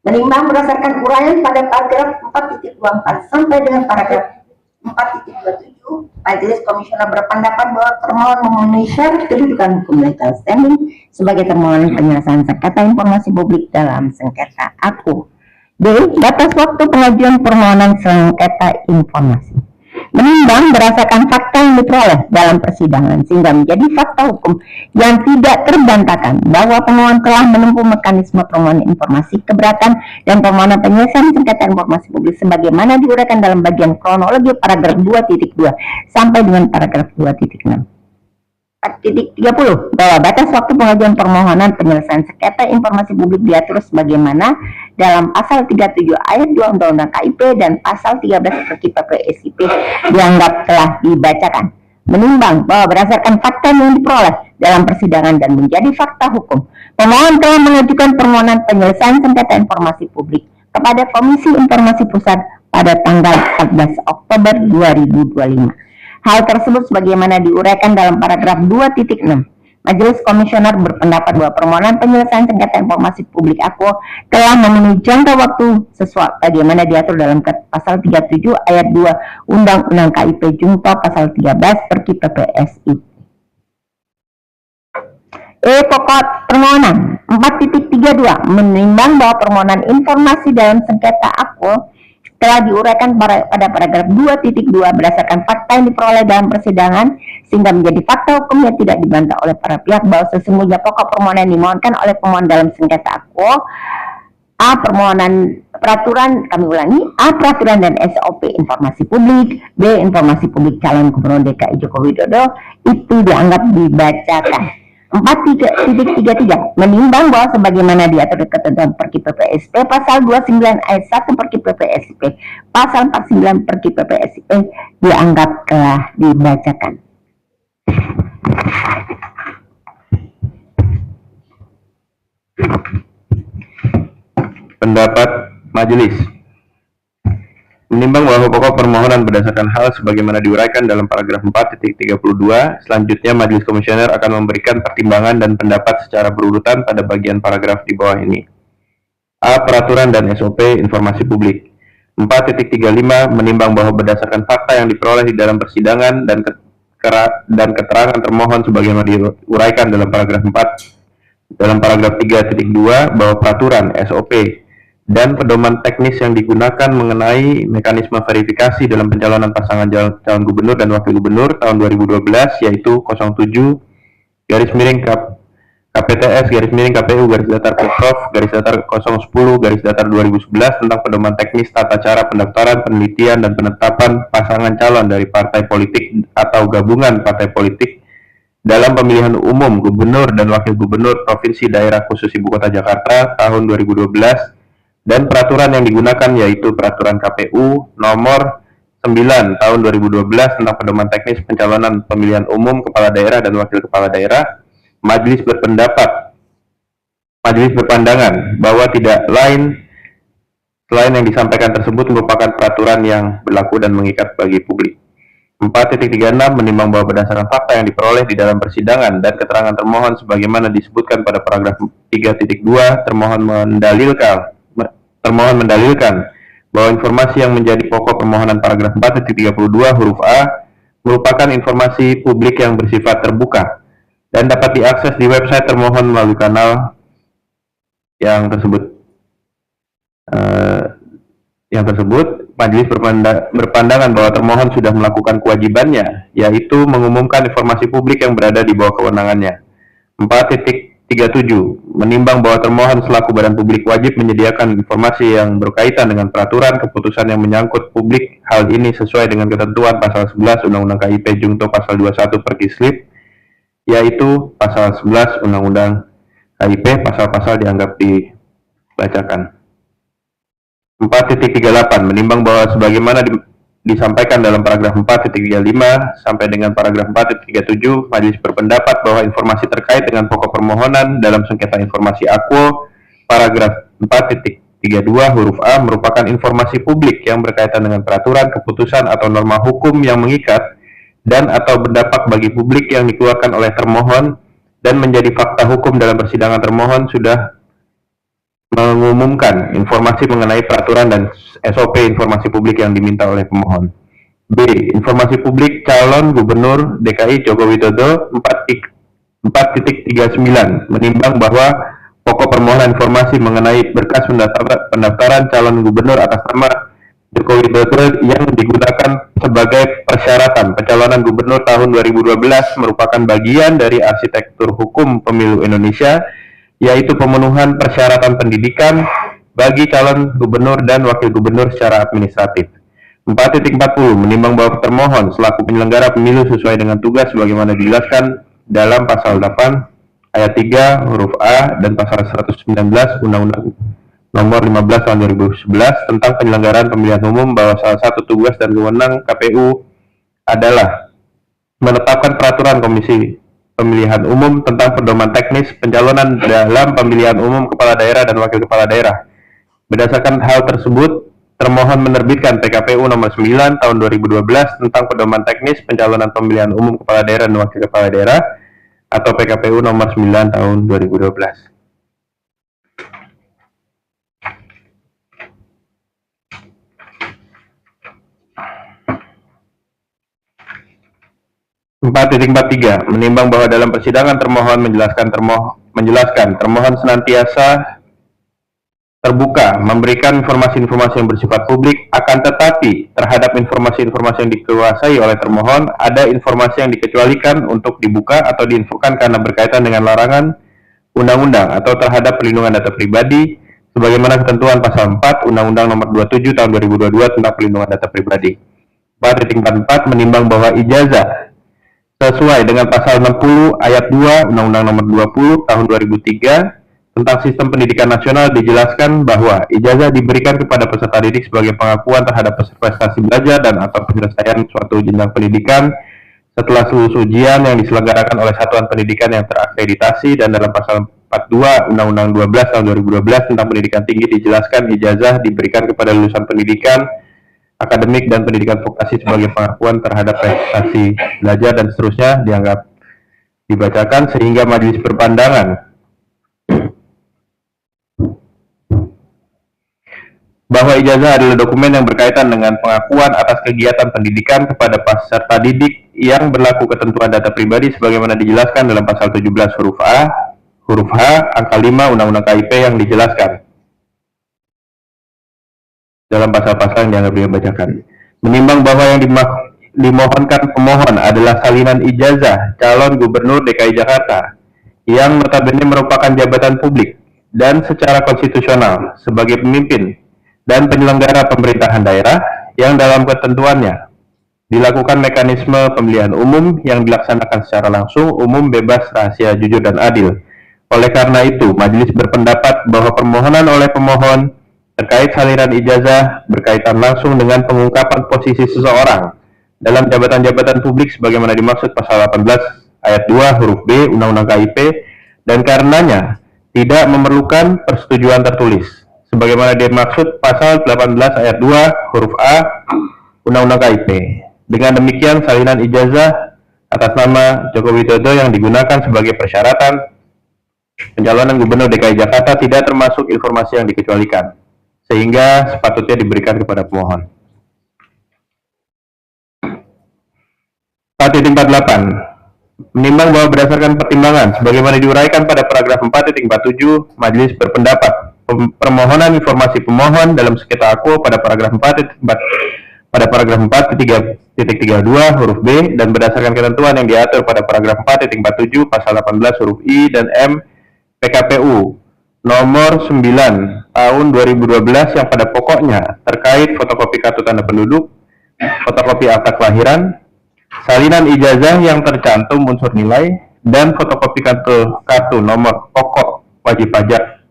menimbang berdasarkan uraian pada paragraf 4.24 sampai dengan paragraf 4.27 Majelis Komisioner berpendapat bahwa termohon memenuhi syarat kedudukan hukum legal standing sebagai termohon penyelesaian sengketa informasi publik dalam sengketa aku. D. Batas waktu pengajuan permohonan sengketa informasi menimbang berdasarkan fakta yang diperoleh dalam persidangan sehingga menjadi fakta hukum yang tidak terbantahkan bahwa pemohon telah menempuh mekanisme permohonan informasi keberatan dan permohonan penyelesaian sengketa informasi publik sebagaimana diuraikan dalam bagian kronologi paragraf 2.2 sampai dengan paragraf 2.6. 4.30 bahwa batas waktu pengajuan permohonan penyelesaian sengketa informasi publik diatur sebagaimana dalam pasal 37 ayat 2 Undang-Undang KIP dan pasal 13 PKP SIP dianggap telah dibacakan. Menimbang bahwa berdasarkan fakta yang diperoleh dalam persidangan dan menjadi fakta hukum, pemohon telah mengajukan permohonan penyelesaian sengketa informasi publik kepada Komisi Informasi Pusat pada tanggal 14 Oktober 2025. Hal tersebut sebagaimana diuraikan dalam paragraf 2.6. Majelis Komisioner berpendapat bahwa permohonan penyelesaian sengketa informasi publik aku telah memenuhi jangka waktu sesuai bagaimana diatur dalam pasal 37 ayat 2 Undang-Undang KIP junto pasal 13 PKPSI. Pokok permohonan 4.32 menimbang bahwa permohonan informasi dalam sengketa aku telah diuraikan pada paragraf 2.2 berdasarkan fakta yang diperoleh dalam persidangan sehingga menjadi fakta hukum yang tidak dibantah oleh para pihak bahwa sesungguhnya pokok permohonan yang dimohonkan oleh pemohon dalam sengketa aku A. Permohonan peraturan, kami ulangi, A. Peraturan dan SOP informasi publik, B. Informasi publik calon gubernur DKI Joko Widodo itu dianggap dibacakan. 4.33 menimbang bahwa sebagaimana diatur ketentuan Perki PPSP pasal 29 ayat 1 Perki PPSP pasal 49 Perki PPSP dianggap telah dibacakan. Pendapat majelis. Menimbang bahwa pokok permohonan berdasarkan hal sebagaimana diuraikan dalam paragraf 4.32, selanjutnya Majelis Komisioner akan memberikan pertimbangan dan pendapat secara berurutan pada bagian paragraf di bawah ini. A. Peraturan dan SOP informasi publik. 4.35 menimbang bahwa berdasarkan fakta yang diperoleh di dalam persidangan dan keterangan termohon sebagaimana diuraikan dalam paragraf 4 dalam paragraf 3.2 bahwa peraturan SOP dan pedoman teknis yang digunakan mengenai mekanisme verifikasi dalam pencalonan pasangan calon gubernur dan wakil gubernur tahun 2012 yaitu 07 garis miring KPTS garis miring KPU garis datar Pemprov garis datar 010 garis datar 2011 tentang pedoman teknis tata cara pendaftaran, penelitian dan penetapan pasangan calon dari partai politik atau gabungan partai politik dalam pemilihan umum gubernur dan wakil gubernur provinsi daerah khusus ibu kota Jakarta tahun 2012 dan peraturan yang digunakan yaitu peraturan KPU nomor 9 tahun 2012 tentang pedoman teknis pencalonan pemilihan umum kepala daerah dan wakil kepala daerah. Majelis berpendapat Majelis berpandangan bahwa tidak lain selain yang disampaikan tersebut merupakan peraturan yang berlaku dan mengikat bagi publik. 4.36 menimbang bahwa berdasarkan fakta yang diperoleh di dalam persidangan dan keterangan termohon sebagaimana disebutkan pada paragraf 3.2, termohon mendalilkan bahwa informasi yang menjadi pokok permohonan paragraf 4.32 huruf A merupakan informasi publik yang bersifat terbuka dan dapat diakses di website termohon melalui kanal yang tersebut. Majelis berpandangan bahwa termohon sudah melakukan kewajibannya, yaitu mengumumkan informasi publik yang berada di bawah kewenangannya. 4.37 menimbang bahwa termohon selaku badan publik wajib menyediakan informasi yang berkaitan dengan peraturan keputusan yang menyangkut publik. Hal ini sesuai dengan ketentuan pasal 11 Undang-Undang KIP Jungto pasal 21 Perkislip, yaitu pasal 11 Undang-Undang KIP, pasal-pasal dianggap dibacakan. 4.38 menimbang bahwa sebagaimana disampaikan dalam paragraf 4.35 sampai dengan paragraf 4.37, majelis berpendapat bahwa informasi terkait dengan pokok permohonan dalam sengketa informasi Akwo paragraf 4.32 huruf A merupakan informasi publik yang berkaitan dengan peraturan, keputusan atau norma hukum yang mengikat dan atau berdampak bagi publik yang dikeluarkan oleh termohon dan menjadi fakta hukum dalam persidangan. Termohon sudah mengumumkan informasi mengenai peraturan dan SOP informasi publik yang diminta oleh pemohon. B. Informasi publik calon gubernur DKI Joko Widodo 4.39 menimbang bahwa pokok permohonan informasi mengenai berkas pendaftaran calon gubernur atas nama Joko Widodo yang digunakan sebagai persyaratan pencalonan gubernur tahun 2012 merupakan bagian dari arsitektur hukum pemilu Indonesia, yaitu pemenuhan persyaratan pendidikan bagi calon gubernur dan wakil gubernur secara administratif. 4.40 menimbang bahwa termohon selaku penyelenggara pemilu sesuai dengan tugas sebagaimana dijelaskan dalam pasal 8 ayat 3 huruf A dan pasal 119 Undang-Undang Nomor 15 Tahun 2011 tentang penyelenggaraan pemilihan umum, bahwa salah satu tugas dan wewenang KPU adalah menetapkan peraturan Komisi Pemilihan Umum tentang pedoman teknis pencalonan dalam pemilihan umum kepala daerah dan wakil kepala daerah. Berdasarkan hal tersebut, termohon menerbitkan PKPU nomor 9 tahun 2012 tentang pedoman teknis pencalonan pemilihan umum kepala daerah dan wakil kepala daerah atau PKPU nomor 9 tahun 2012. Empat menimbang bahwa dalam persidangan termohon menjelaskan termohon senantiasa terbuka memberikan informasi-informasi yang bersifat publik, akan tetapi terhadap informasi-informasi yang dikuasai oleh termohon ada informasi yang dikecualikan untuk dibuka atau diinfokan karena berkaitan dengan larangan undang-undang atau terhadap perlindungan data pribadi sebagaimana ketentuan pasal 4 Undang-Undang Nomor 27 Tahun 2022 tentang perlindungan data pribadi. 4.44 menimbang bahwa ijazah sesuai dengan pasal 60 ayat 2 Undang-Undang Nomor 20 Tahun 2003 tentang Sistem Pendidikan Nasional dijelaskan bahwa ijazah diberikan kepada peserta didik sebagai pengakuan terhadap prestasi belajar dan atau penyelesaian suatu jenjang pendidikan setelah seluruh ujian yang diselenggarakan oleh satuan pendidikan yang terakreditasi, dan dalam pasal 42 Undang-Undang 12 Tahun 2012 tentang pendidikan tinggi dijelaskan ijazah diberikan kepada lulusan pendidikan akademik dan pendidikan vokasi sebagai pengakuan terhadap prestasi belajar dan seterusnya dianggap dibacakan, sehingga majelis berpandangan bahwa ijazah adalah dokumen yang berkaitan dengan pengakuan atas kegiatan pendidikan kepada peserta didik yang berlaku ketentuan data pribadi sebagaimana dijelaskan dalam pasal 17 huruf A, huruf H, angka 5 Undang-Undang KIP yang dijelaskan dalam pasal-pasal yang dianggap dibacakan. Menimbang bahwa yang dimohonkan pemohon adalah salinan ijazah calon gubernur DKI Jakarta yang notabene merupakan jabatan publik dan secara konstitusional sebagai pemimpin dan penyelenggara pemerintahan daerah yang dalam ketentuannya dilakukan mekanisme pemilihan umum yang dilaksanakan secara langsung, umum, bebas, rahasia, jujur, dan adil. Oleh karena itu, majelis berpendapat bahwa permohonan oleh pemohon terkait salinan ijazah berkaitan langsung dengan pengungkapan posisi seseorang dalam jabatan-jabatan publik sebagaimana dimaksud pasal 18 ayat 2 huruf B Undang-Undang KIP, dan karenanya tidak memerlukan persetujuan tertulis sebagaimana dimaksud pasal 18 ayat 2 huruf A Undang-Undang KIP. Dengan demikian, salinan ijazah atas nama Joko Widodo yang digunakan sebagai persyaratan pencalonan Gubernur DKI Jakarta tidak termasuk informasi yang dikecualikan, sehingga sepatutnya diberikan kepada pemohon. 4.48 Menimbang bahwa berdasarkan pertimbangan sebagaimana diuraikan pada paragraf 4.47, majelis berpendapat permohonan informasi pemohon dalam sengketa akuo pada paragraf 4.32 huruf B dan berdasarkan ketentuan yang diatur pada paragraf 4.47 pasal 18 huruf I dan M PKPU nomor 9 tahun 2012 yang pada pokoknya terkait fotokopi kartu tanda penduduk, fotokopi akta kelahiran, salinan ijazah yang tercantum unsur nilai, dan fotokopi kartu nomor pokok wajib pajak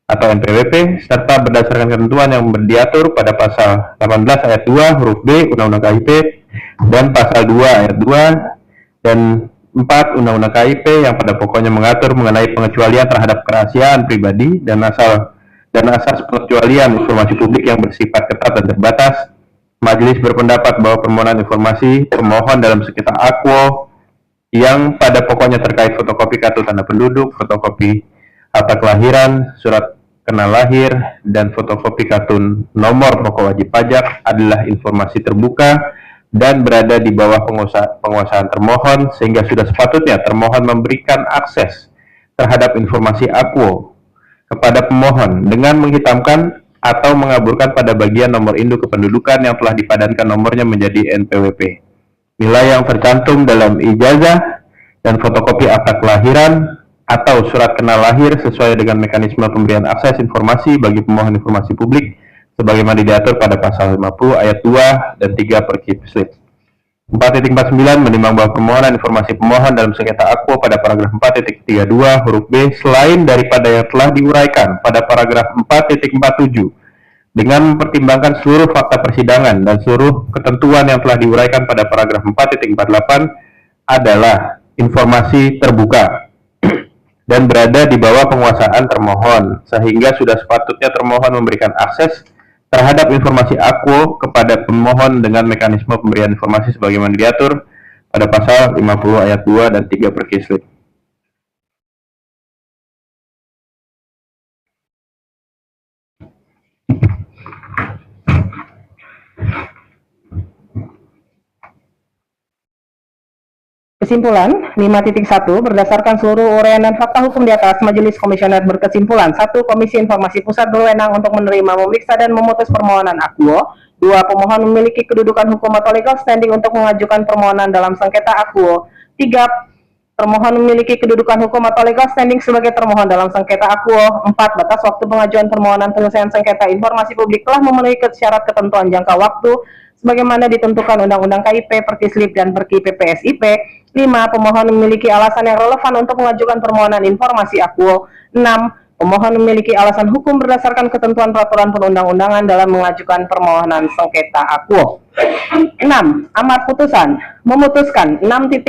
atau NPWP, serta berdasarkan ketentuan yang diatur pada pasal 18 ayat 2 huruf B Undang-Undang KIP dan pasal 2 ayat 2 dan 4 Undang-Undang KIP yang pada pokoknya mengatur mengenai pengecualian terhadap kerahasiaan pribadi dan asas pengecualian informasi publik yang bersifat ketat dan terbatas. Majelis berpendapat bahwa permohonan informasi pemohon dalam sengketa akuo yang pada pokoknya terkait fotokopi kartu tanda penduduk, fotokopi akta kelahiran, surat kenal lahir, dan fotokopi kartu nomor pokok wajib pajak adalah informasi terbuka dan berada di bawah penguasaan termohon, sehingga sudah sepatutnya termohon memberikan akses terhadap informasi akuo kepada pemohon dengan menghitamkan atau mengaburkan pada bagian nomor induk kependudukan yang telah dipadankan nomornya menjadi NPWP. Nilai yang tercantum dalam ijazah dan fotokopi akta kelahiran atau surat kenal lahir sesuai dengan mekanisme pemberian akses informasi bagi pemohon informasi publik sebagaimana diatur pada pasal 50 ayat 2 dan 3 Perkip-Slip. 4.49 menimbang bahwa permohonan informasi pemohon dalam sengketa akuo pada paragraf 4.32 huruf B selain daripada yang telah diuraikan pada paragraf 4.47 dengan mempertimbangkan seluruh fakta persidangan dan seluruh ketentuan yang telah diuraikan pada paragraf 4.48 adalah informasi terbuka dan berada di bawah penguasaan termohon, sehingga sudah sepatutnya termohon memberikan akses terhadap informasi akuo kepada pemohon dengan mekanisme pemberian informasi sebagaimana diatur pada pasal 50 ayat 2 dan 3 Perkip-Slip. Kesimpulan 5.1 berdasarkan seluruh uraian dan fakta hukum di atas, Majelis Komisioner berkesimpulan 1. Komisi Informasi Pusat berwenang untuk menerima, memeriksa, dan memutus permohonan akuo. 2. Pemohon memiliki kedudukan hukum atau legal standing untuk mengajukan permohonan dalam sengketa akuo. 3. Termohon memiliki kedudukan hukum atau legal standing sebagai termohon dalam sengketa akuo. 4. Batas waktu pengajuan permohonan penyelesaian sengketa informasi publik telah memenuhi syarat ketentuan jangka waktu sebagaimana ditentukan Undang-Undang KIP, Perkislip, dan Perki PPSIP. 5. Pemohon memiliki alasan yang relevan untuk mengajukan permohonan informasi akuo. 6. Pemohon memiliki alasan hukum berdasarkan ketentuan peraturan perundang-undangan dalam mengajukan permohonan sengketa akuo. 6. Amar putusan memutuskan 6.1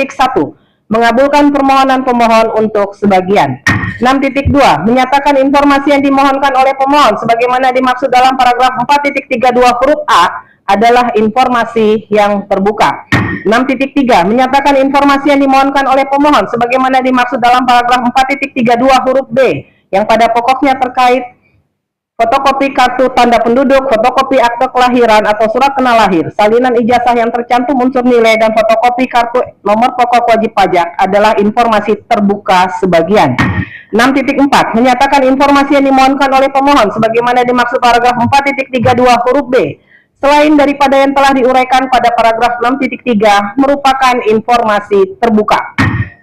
mengabulkan permohonan pemohon untuk sebagian. 6.2 menyatakan informasi yang dimohonkan oleh pemohon sebagaimana dimaksud dalam paragraf 4.32 huruf A adalah informasi yang terbuka. 6.3 menyatakan informasi yang dimohonkan oleh pemohon sebagaimana dimaksud dalam paragraf 4.32 huruf B yang pada pokoknya terkait fotokopi kartu tanda penduduk, fotokopi akte kelahiran atau surat kenal lahir, salinan ijazah yang tercantum unsur nilai, dan fotokopi kartu nomor pokok wajib pajak adalah informasi terbuka sebagian. 6.4 menyatakan informasi yang dimohonkan oleh pemohon sebagaimana dimaksud paragraf 4.32 huruf B selain daripada yang telah diuraikan pada paragraf 6.3 merupakan informasi terbuka.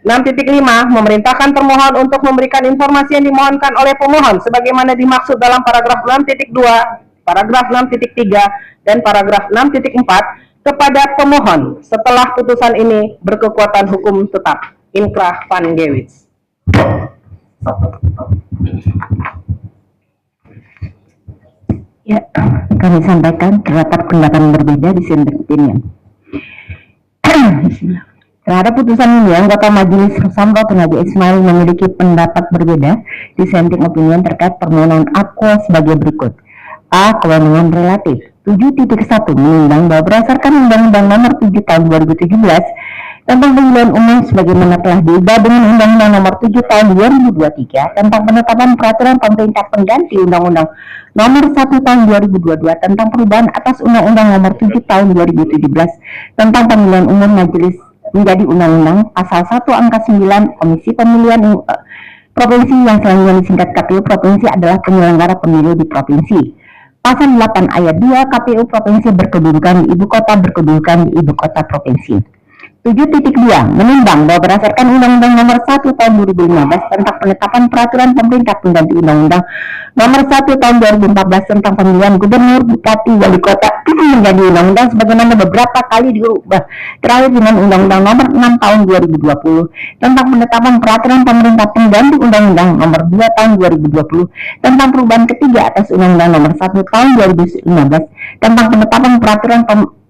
6.5 memerintahkan termohon untuk memberikan informasi yang dimohonkan oleh pemohon sebagaimana dimaksud dalam paragraf 6.2, paragraf 6.3, dan paragraf 6.4 kepada pemohon setelah putusan ini berkekuatan hukum tetap. Inkrah Van Gewitz. Ya, kami sampaikan terdapat pendapat berbeda di dissenting opinion. Terhadap putusan ini, anggota Majelis Samro Naja Ismail memiliki pendapat berbeda dissenting opinion terkait permohonan Aqua sebagai berikut. A. Kewenangan relatif. 7.1 menimbang bahwa berdasarkan Undang-Undang Nomor 7 Tahun 2017 tentang pemilihan umum sebagaimana telah diubah dengan Undang-Undang Nomor 7 Tahun 2023 tentang penetapan peraturan pemerintah pengganti Undang-Undang Nomor 1 Tahun 2022 tentang perubahan atas Undang-Undang Nomor 7 Tahun 2017 tentang pemilihan umum majelis menjadi undang-undang. Pasal 1 angka 9 Komisi Pemilihan Provinsi yang selanjutnya disingkat KPU Provinsi adalah penyelenggara pemilu di provinsi. Pasal 8 ayat 2 KPU Provinsi berkedudukan di ibu kota provinsi. 7.2 menimbang bahwa berdasarkan Undang-Undang Nomor 1 Tahun 2015 tentang penetapan peraturan pemerintah pengganti Undang-Undang Nomor 1 Tahun 2014 tentang pemilihan gubernur, bupati, wali kota menjadi undang-undang sebagaimana beberapa kali diubah, terakhir dengan Undang-Undang Nomor 6 Tahun 2020 tentang penetapan peraturan pemerintah pengganti Undang-Undang Nomor 2 Tahun 2020 tentang perubahan ketiga atas Undang-Undang Nomor 1 Tahun 2015 tentang penetapan peraturan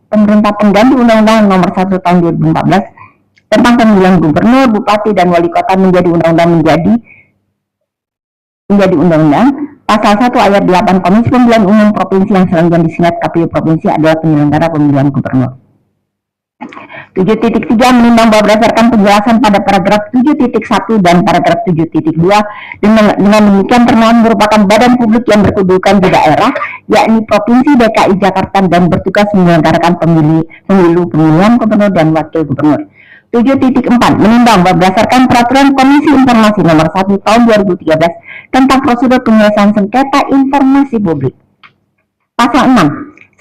pemerintah pengganti Undang-Undang Nomor 1 Tahun 2014 tentang pemilihan gubernur, bupati, dan wali kota menjadi undang-undang. Pasal 1 ayat 8 Komisi Pemilihan Umum Provinsi yang selanjutnya disingkat KPU Provinsi adalah penyelenggara pemilihan gubernur. 7.3 menimbang bahwa berdasarkan penjelasan pada paragraf 7.1 dan paragraf 7.2 dengan demikian termohon merupakan badan publik yang berkedudukan di daerah, yakni Provinsi DKI Jakarta dan bertugas menyelenggarakan pemilu pemilihan gubernur dan wakil gubernur. 7.4 menimbang bahwa berdasarkan peraturan Komisi Informasi Nomor 1 Tahun 2013 tentang prosedur penyelesaian sengketa informasi publik. Pasal 6.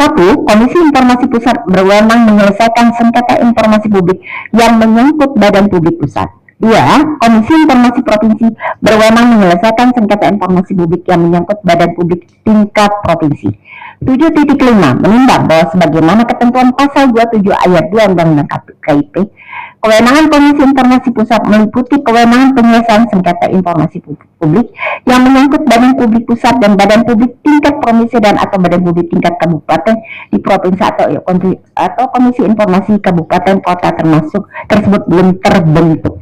1. Komisi Informasi Pusat berwenang menyelesaikan sengketa informasi publik yang menyangkut badan publik pusat. 2. Komisi Informasi Provinsi berwenang menyelesaikan sengketa informasi publik yang menyangkut badan publik tingkat provinsi. 7.5 menimbang bahwa sebagaimana ketentuan pasal 27 ayat 2 Undang-Undang KIP, kewenangan Komisi Informasi Pusat meliputi kewenangan penyelesaian sengketa informasi publik yang menyangkut badan publik pusat dan badan publik tingkat provinsi dan atau badan publik tingkat kabupaten di provinsi atau Komisi Informasi Kabupaten Kota tersebut belum terbentuk.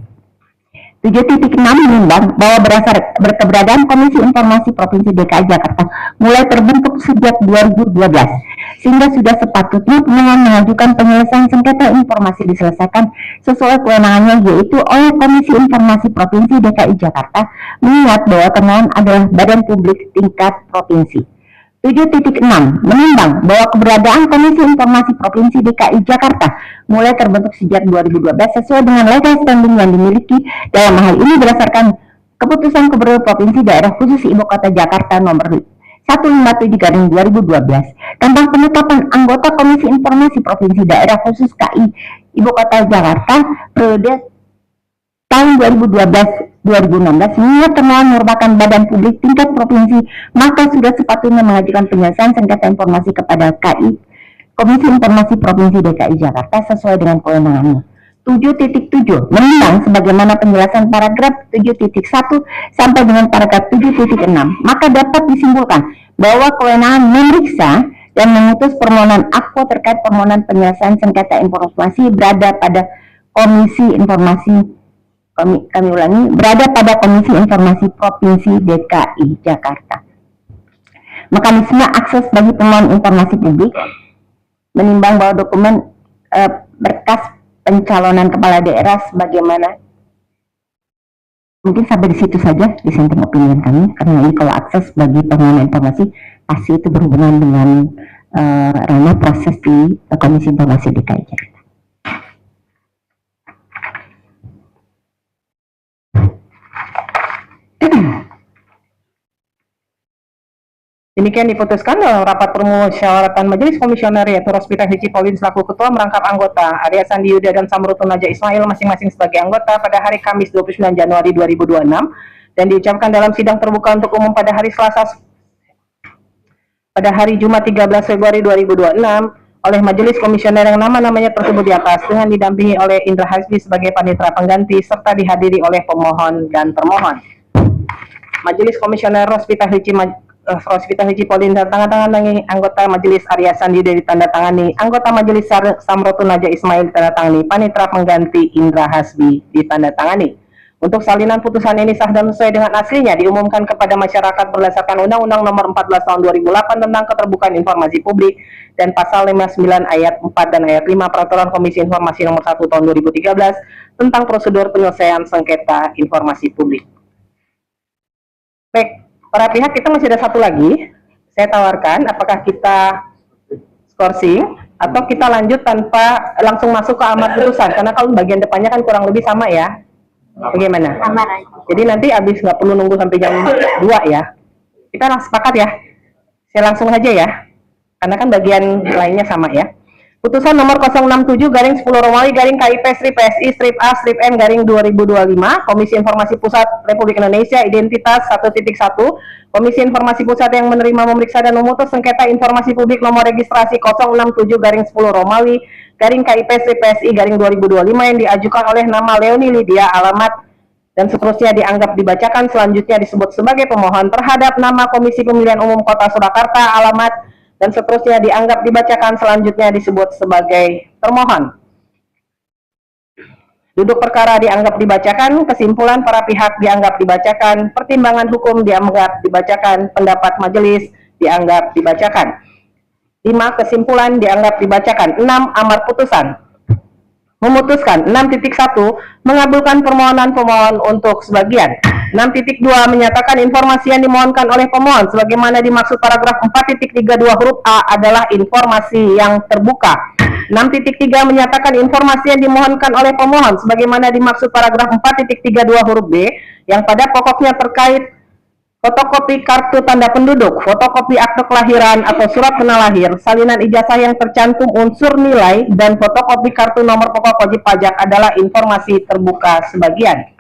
7.6 menimbang bahwa keberadaan Komisi Informasi Provinsi DKI Jakarta mulai terbentuk sejak 2012 sehingga sudah sepatutnya pemohon mengajukan penyelesaian sengketa informasi diselesaikan sesuai kewenangannya, yaitu oleh Komisi Informasi Provinsi DKI Jakarta, mengingat bahwa pemohon adalah badan publik tingkat provinsi. 7.6 menimbang bahwa keberadaan Komisi Informasi Provinsi DKI Jakarta mulai terbentuk sejak 2012 sesuai dengan legal standing yang dimiliki dalam hal ini berdasarkan Keputusan Gubernur Provinsi Daerah Khusus Ibu Kota Jakarta Nomor 157/2012 tentang penetapan anggota Komisi Informasi Provinsi Daerah Khusus KI Ibu Kota Jakarta periode tahun 2012-2016, mengingat termohon merupakan badan publik tingkat provinsi, maka sudah sepatutnya mengajukan penyelesaian sengketa informasi kepada KI Komisi Informasi Provinsi DKI Jakarta sesuai dengan kewenangannya. 7.7 menimbang sebagaimana penjelasan paragraf 7.1 sampai dengan paragraf 7.6, maka dapat disimpulkan bahwa kewenangan memeriksa dan memutus permohonan Aqua terkait permohonan penyelesaian sengketa informasi berada pada Komisi Informasi berada pada Komisi Informasi Provinsi DKI Jakarta. Mekanisme akses bagi pemohon informasi publik menimbang bahwa dokumen berkas pencalonan kepala daerah sebagaimana, mungkin sampai di situ saja dissenting opinion kami, karena ini kalau akses bagi pemohon informasi pasti itu berhubungan dengan ranah proses di Komisi Informasi DKI Jakarta. Demikian diputuskan dalam rapat permusyawaratan Majelis Komisioner, yaitu Rospita Hici Paulin selaku Ketua merangkap anggota, Arya Sandi Yuda dan Samruto Naja Ismail masing-masing sebagai anggota pada hari Kamis 29 Januari 2026 dan diucapkan dalam sidang terbuka untuk umum pada hari Jumat 13 Februari 2026 oleh Majelis Komisioner yang nama-namanya tersebut di atas dengan didampingi oleh Indra Hasbi sebagai panitera pengganti serta dihadiri oleh pemohon dan termohon. Majelis Komisioner Rospita Hici Rosvita Hiji-Polin ditandatangani, anggota Majelis Arya Sandi ditandatangani, anggota Majelis Samrotun Naja Ismail ditandatangani, panitra pengganti Indra Hasbi ditandatangani. Untuk salinan putusan ini sah dan sesuai dengan aslinya diumumkan kepada masyarakat berdasarkan Undang-Undang Nomor 14 Tahun 2008 tentang Keterbukaan Informasi Publik dan Pasal 59 Ayat 4 dan Ayat 5 Peraturan Komisi Informasi Nomor 1 Tahun 2013 tentang prosedur penyelesaian sengketa informasi publik. Baik, para pihak, kita masih ada satu lagi. Saya tawarkan, apakah kita skorsing atau kita lanjut tanpa langsung masuk ke amar putusan, karena kalau bagian depannya kan kurang lebih sama ya. Bagaimana? Sama aja. Jadi nanti habis nggak perlu nunggu sampai jam 2 ya. Kita langsung sepakat ya. Saya langsung aja ya. Karena kan bagian lainnya sama ya. Putusan nomor 067/10 Romawi KIP strip PSI strip A strip M /2025 Komisi Informasi Pusat Republik Indonesia identitas 1.1 Komisi Informasi Pusat yang menerima, memeriksa dan memutus sengketa informasi publik nomor registrasi 067/10 Romawi KIP strip PSI /2025 yang diajukan oleh nama Leoni Lydia, alamat dan seterusnya dianggap dibacakan, selanjutnya disebut sebagai pemohon, terhadap nama Komisi Pemilihan Umum Kota Surakarta, alamat dan seterusnya dianggap dibacakan, selanjutnya disebut sebagai termohon. Duduk perkara dianggap dibacakan, kesimpulan para pihak dianggap dibacakan, pertimbangan hukum dianggap dibacakan, pendapat majelis dianggap dibacakan. 5. Kesimpulan dianggap dibacakan. 6. Amar putusan. Memutuskan. 6.1 mengabulkan permohonan pemohon untuk sebagian. 6.2 menyatakan informasi yang dimohonkan oleh pemohon sebagaimana dimaksud paragraf 4.32 huruf A adalah informasi yang terbuka. 6.3 menyatakan informasi yang dimohonkan oleh pemohon sebagaimana dimaksud paragraf 4.32 huruf B yang pada pokoknya terkait fotokopi kartu tanda penduduk, fotokopi akte kelahiran atau surat kenal lahir, salinan ijazah yang tercantum unsur nilai, dan fotokopi kartu nomor pokok wajib pajak adalah informasi terbuka sebagian.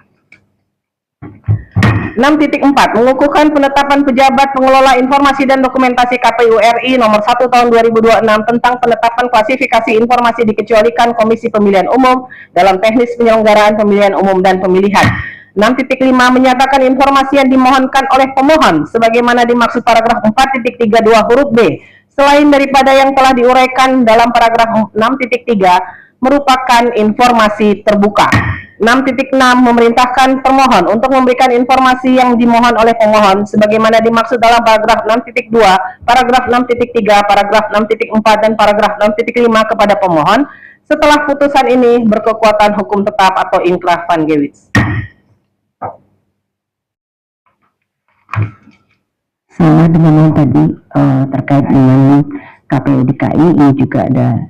6.4 mengukuhkan penetapan pejabat pengelola informasi dan dokumentasi KPU RI nomor 1 tahun 2026 tentang penetapan klasifikasi informasi dikecualikan Komisi Pemilihan Umum dalam teknis penyelenggaraan pemilihan umum dan pemilihan. 6.5 menyatakan informasi yang dimohonkan oleh pemohon sebagaimana dimaksud paragraf 4.32 huruf B selain daripada yang telah diuraikan dalam paragraf 6.3 merupakan informasi terbuka. 6.6 memerintahkan termohon untuk memberikan informasi yang dimohon oleh pemohon sebagaimana dimaksud dalam paragraf 6.2, paragraf 6.3, paragraf 6.4 dan paragraf 6.5 kepada pemohon setelah putusan ini berkekuatan hukum tetap atau inkrah van gewis. Sama dengan yang tadi terkait dengan KPU DKI, ini juga ada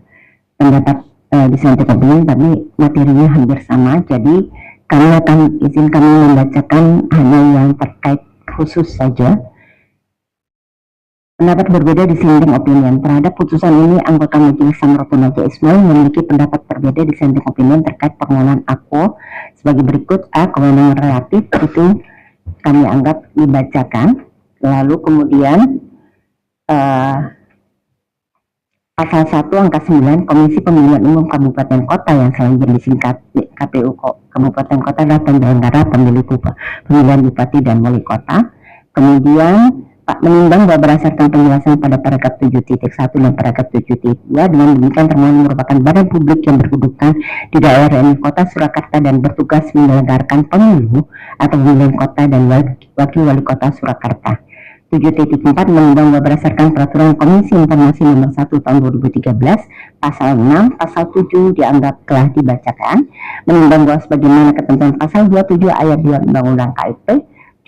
pendapat dissenting opinion, tapi materinya hampir sama. Jadi kami akan izinkan membacakan hanya yang terkait khusus saja. Pendapat berbeda dissenting opinion terhadap putusan ini, anggota Majelis Samrotun Naja Ismail memiliki pendapat berbeda dissenting opinion terkait permohonan aku sebagai berikut. A. Kewenangan relatif itu kami anggap dibacakan. Lalu kemudian pasal 1 angka 9 Komisi Pemilihan Umum Kabupaten Kota yang selanjutnya disingkat KPU Kabupaten Kota adalah penyelenggara pemilihan bupati dan wali kota. Kemudian Pak menimbang bahwa berdasarkan penjelasan pada paragraf 7.1 dan paragraf 7.2 dengan demikian termohon merupakan badan publik yang berkedudukan di daerah RMI Kota Surakarta dan bertugas menyelenggarakan pemilu atau pemilihan kota dan wakil wali kota Surakarta. 7.4 menimbang bahwa berdasarkan peraturan Komisi Informasi nomor 1 tahun 2013 pasal 6 pasal 7 dianggap telah dibacakan. Menimbang bahwa sebagaimana ketentuan pasal 27 ayat 2 Undang-Undang KIP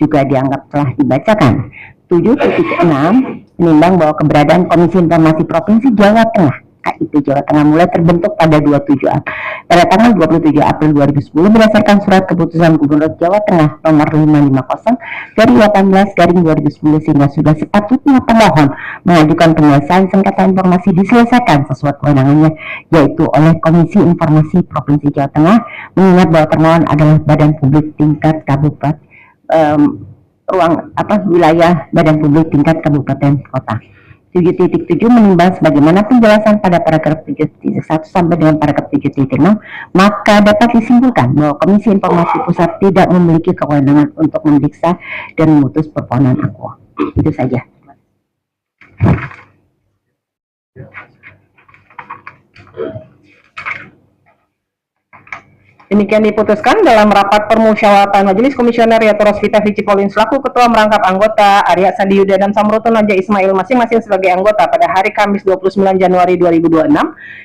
juga dianggap telah dibacakan. 7.6 menimbang bahwa keberadaan Komisi Informasi Provinsi Jawa Tengah KIP Jawa Tengah mulai terbentuk pada pada tanggal 27 April 2010 berdasarkan surat keputusan Gubernur Jawa Tengah nomor 550/18/2010 sehingga sudah sepatutnya pemohon mengajukan penyelesaian sengketa informasi diselesaikan sesuai kewenangannya yaitu oleh Komisi Informasi Provinsi Jawa Tengah, mengingat bahwa termohon adalah badan publik tingkat kabupaten wilayah badan publik tingkat kabupaten kota. 7.7 menimbang sebagaimana penjelasan pada paragraf 7.1 sampai dengan paragraf 7.6, maka dapat disimpulkan bahwa Komisi Informasi Pusat tidak memiliki kewenangan untuk memeriksa dan memutus permohonan aku. Itu saja. Demikian diputuskan dalam rapat permusyawaratan Majelis Komisioner yaitu Rosvita Vici Pauline selaku Ketua Merangkap Anggota, Arya Sandi Yuda dan Samroto Naja Ismail masing-masing sebagai anggota pada hari Kamis 29 Januari 2026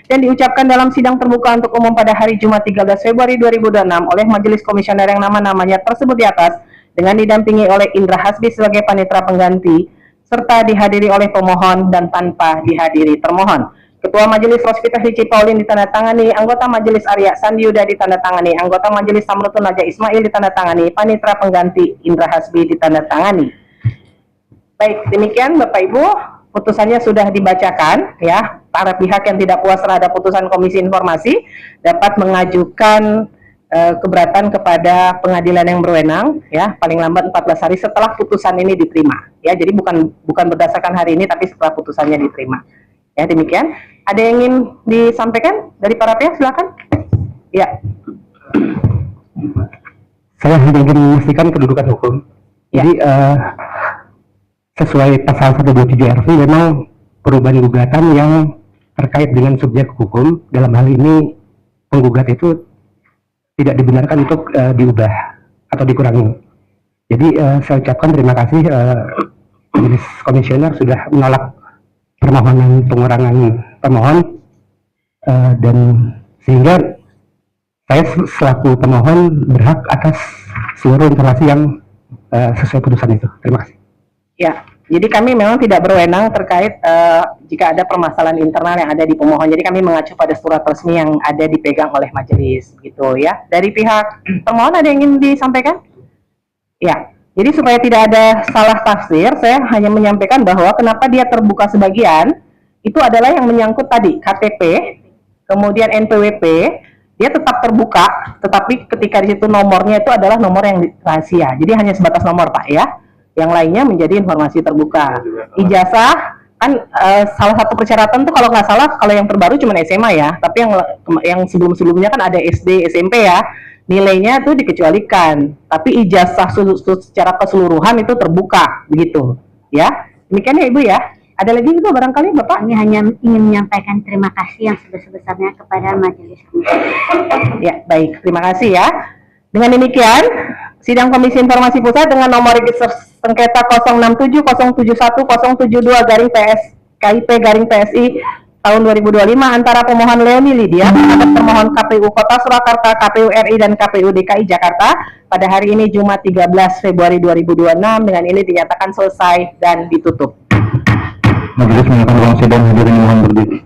dan diucapkan dalam sidang terbuka untuk umum pada hari Jumat 13 Februari 2026 oleh Majelis Komisioner yang nama-namanya tersebut di atas dengan didampingi oleh Indra Hasbi sebagai panitera pengganti serta dihadiri oleh pemohon dan tanpa dihadiri termohon. Ketua Majelis Rosvita Vici Pauline ditandatangani, anggota Majelis Arya Sandi Yuda ditandatangani, anggota Majelis Samroto Naja Ismail ditandatangani, panitera pengganti Indra Hasbi ditandatangani. Baik, demikian Bapak Ibu, putusannya sudah dibacakan ya. Para pihak yang tidak puas terhadap putusan Komisi Informasi dapat mengajukan keberatan kepada pengadilan yang berwenang ya, paling lambat 14 hari setelah putusan ini diterima. Ya, jadi bukan berdasarkan hari ini tapi setelah putusannya diterima. Ya, demikian. Ada yang ingin disampaikan dari para pihak? Silakan. Ya. Saya hanya ingin memastikan kedudukan hukum. Ya. Jadi sesuai pasal 127 RV memang perubahan gugatan yang terkait dengan subjek hukum, dalam hal ini penggugat itu tidak dibenarkan untuk diubah atau dikurangi. Jadi saya ucapkan terima kasih Majelis Komisioner sudah menolak permohonan pengurangan pemohon dan sehingga saya selaku pemohon berhak atas seluruh informasi yang sesuai putusan itu. Terima kasih. Ya, jadi kami memang tidak berwenang terkait jika ada permasalahan internal yang ada di pemohon. Jadi kami mengacu pada surat resmi yang ada dipegang oleh majelis, gitu ya. Dari pihak pemohon ada yang ingin disampaikan? Ya. Jadi supaya tidak ada salah tafsir, saya hanya menyampaikan bahwa kenapa dia terbuka sebagian, itu adalah yang menyangkut tadi KTP, kemudian NPWP, dia tetap terbuka, tetapi ketika di situ nomornya itu adalah nomor yang rahasia. Jadi hanya sebatas nomor Pak ya, yang lainnya menjadi informasi terbuka. Ijazah, kan salah satu persyaratan tuh kalau nggak salah, kalau yang terbaru cuma SMA ya, tapi yang sebelum-sebelumnya kan ada SD, SMP ya, nilainya itu dikecualikan, tapi ijazah secara keseluruhan itu terbuka, begitu, ya. Demikian ya Ibu ya. Ada lagi itu barangkali Bapak? Kami hanya ingin menyampaikan terima kasih yang sebesar-besarnya kepada Majelis Komisioner. Ya, baik, terima kasih ya. Dengan demikian, sidang Komisi Informasi Pusat dengan nomor register sengketa 067071072/PS KIP PSI tahun 2025 antara pemohon Leoni Lydia terhadap pemohon KPU Kota Surakarta, KPU RI dan KPU DKI Jakarta pada hari ini Jumat 13 Februari 2026 dengan ini dinyatakan selesai dan ditutup. Majelis menyatakan ruang sidang hadirin mohon berdiri.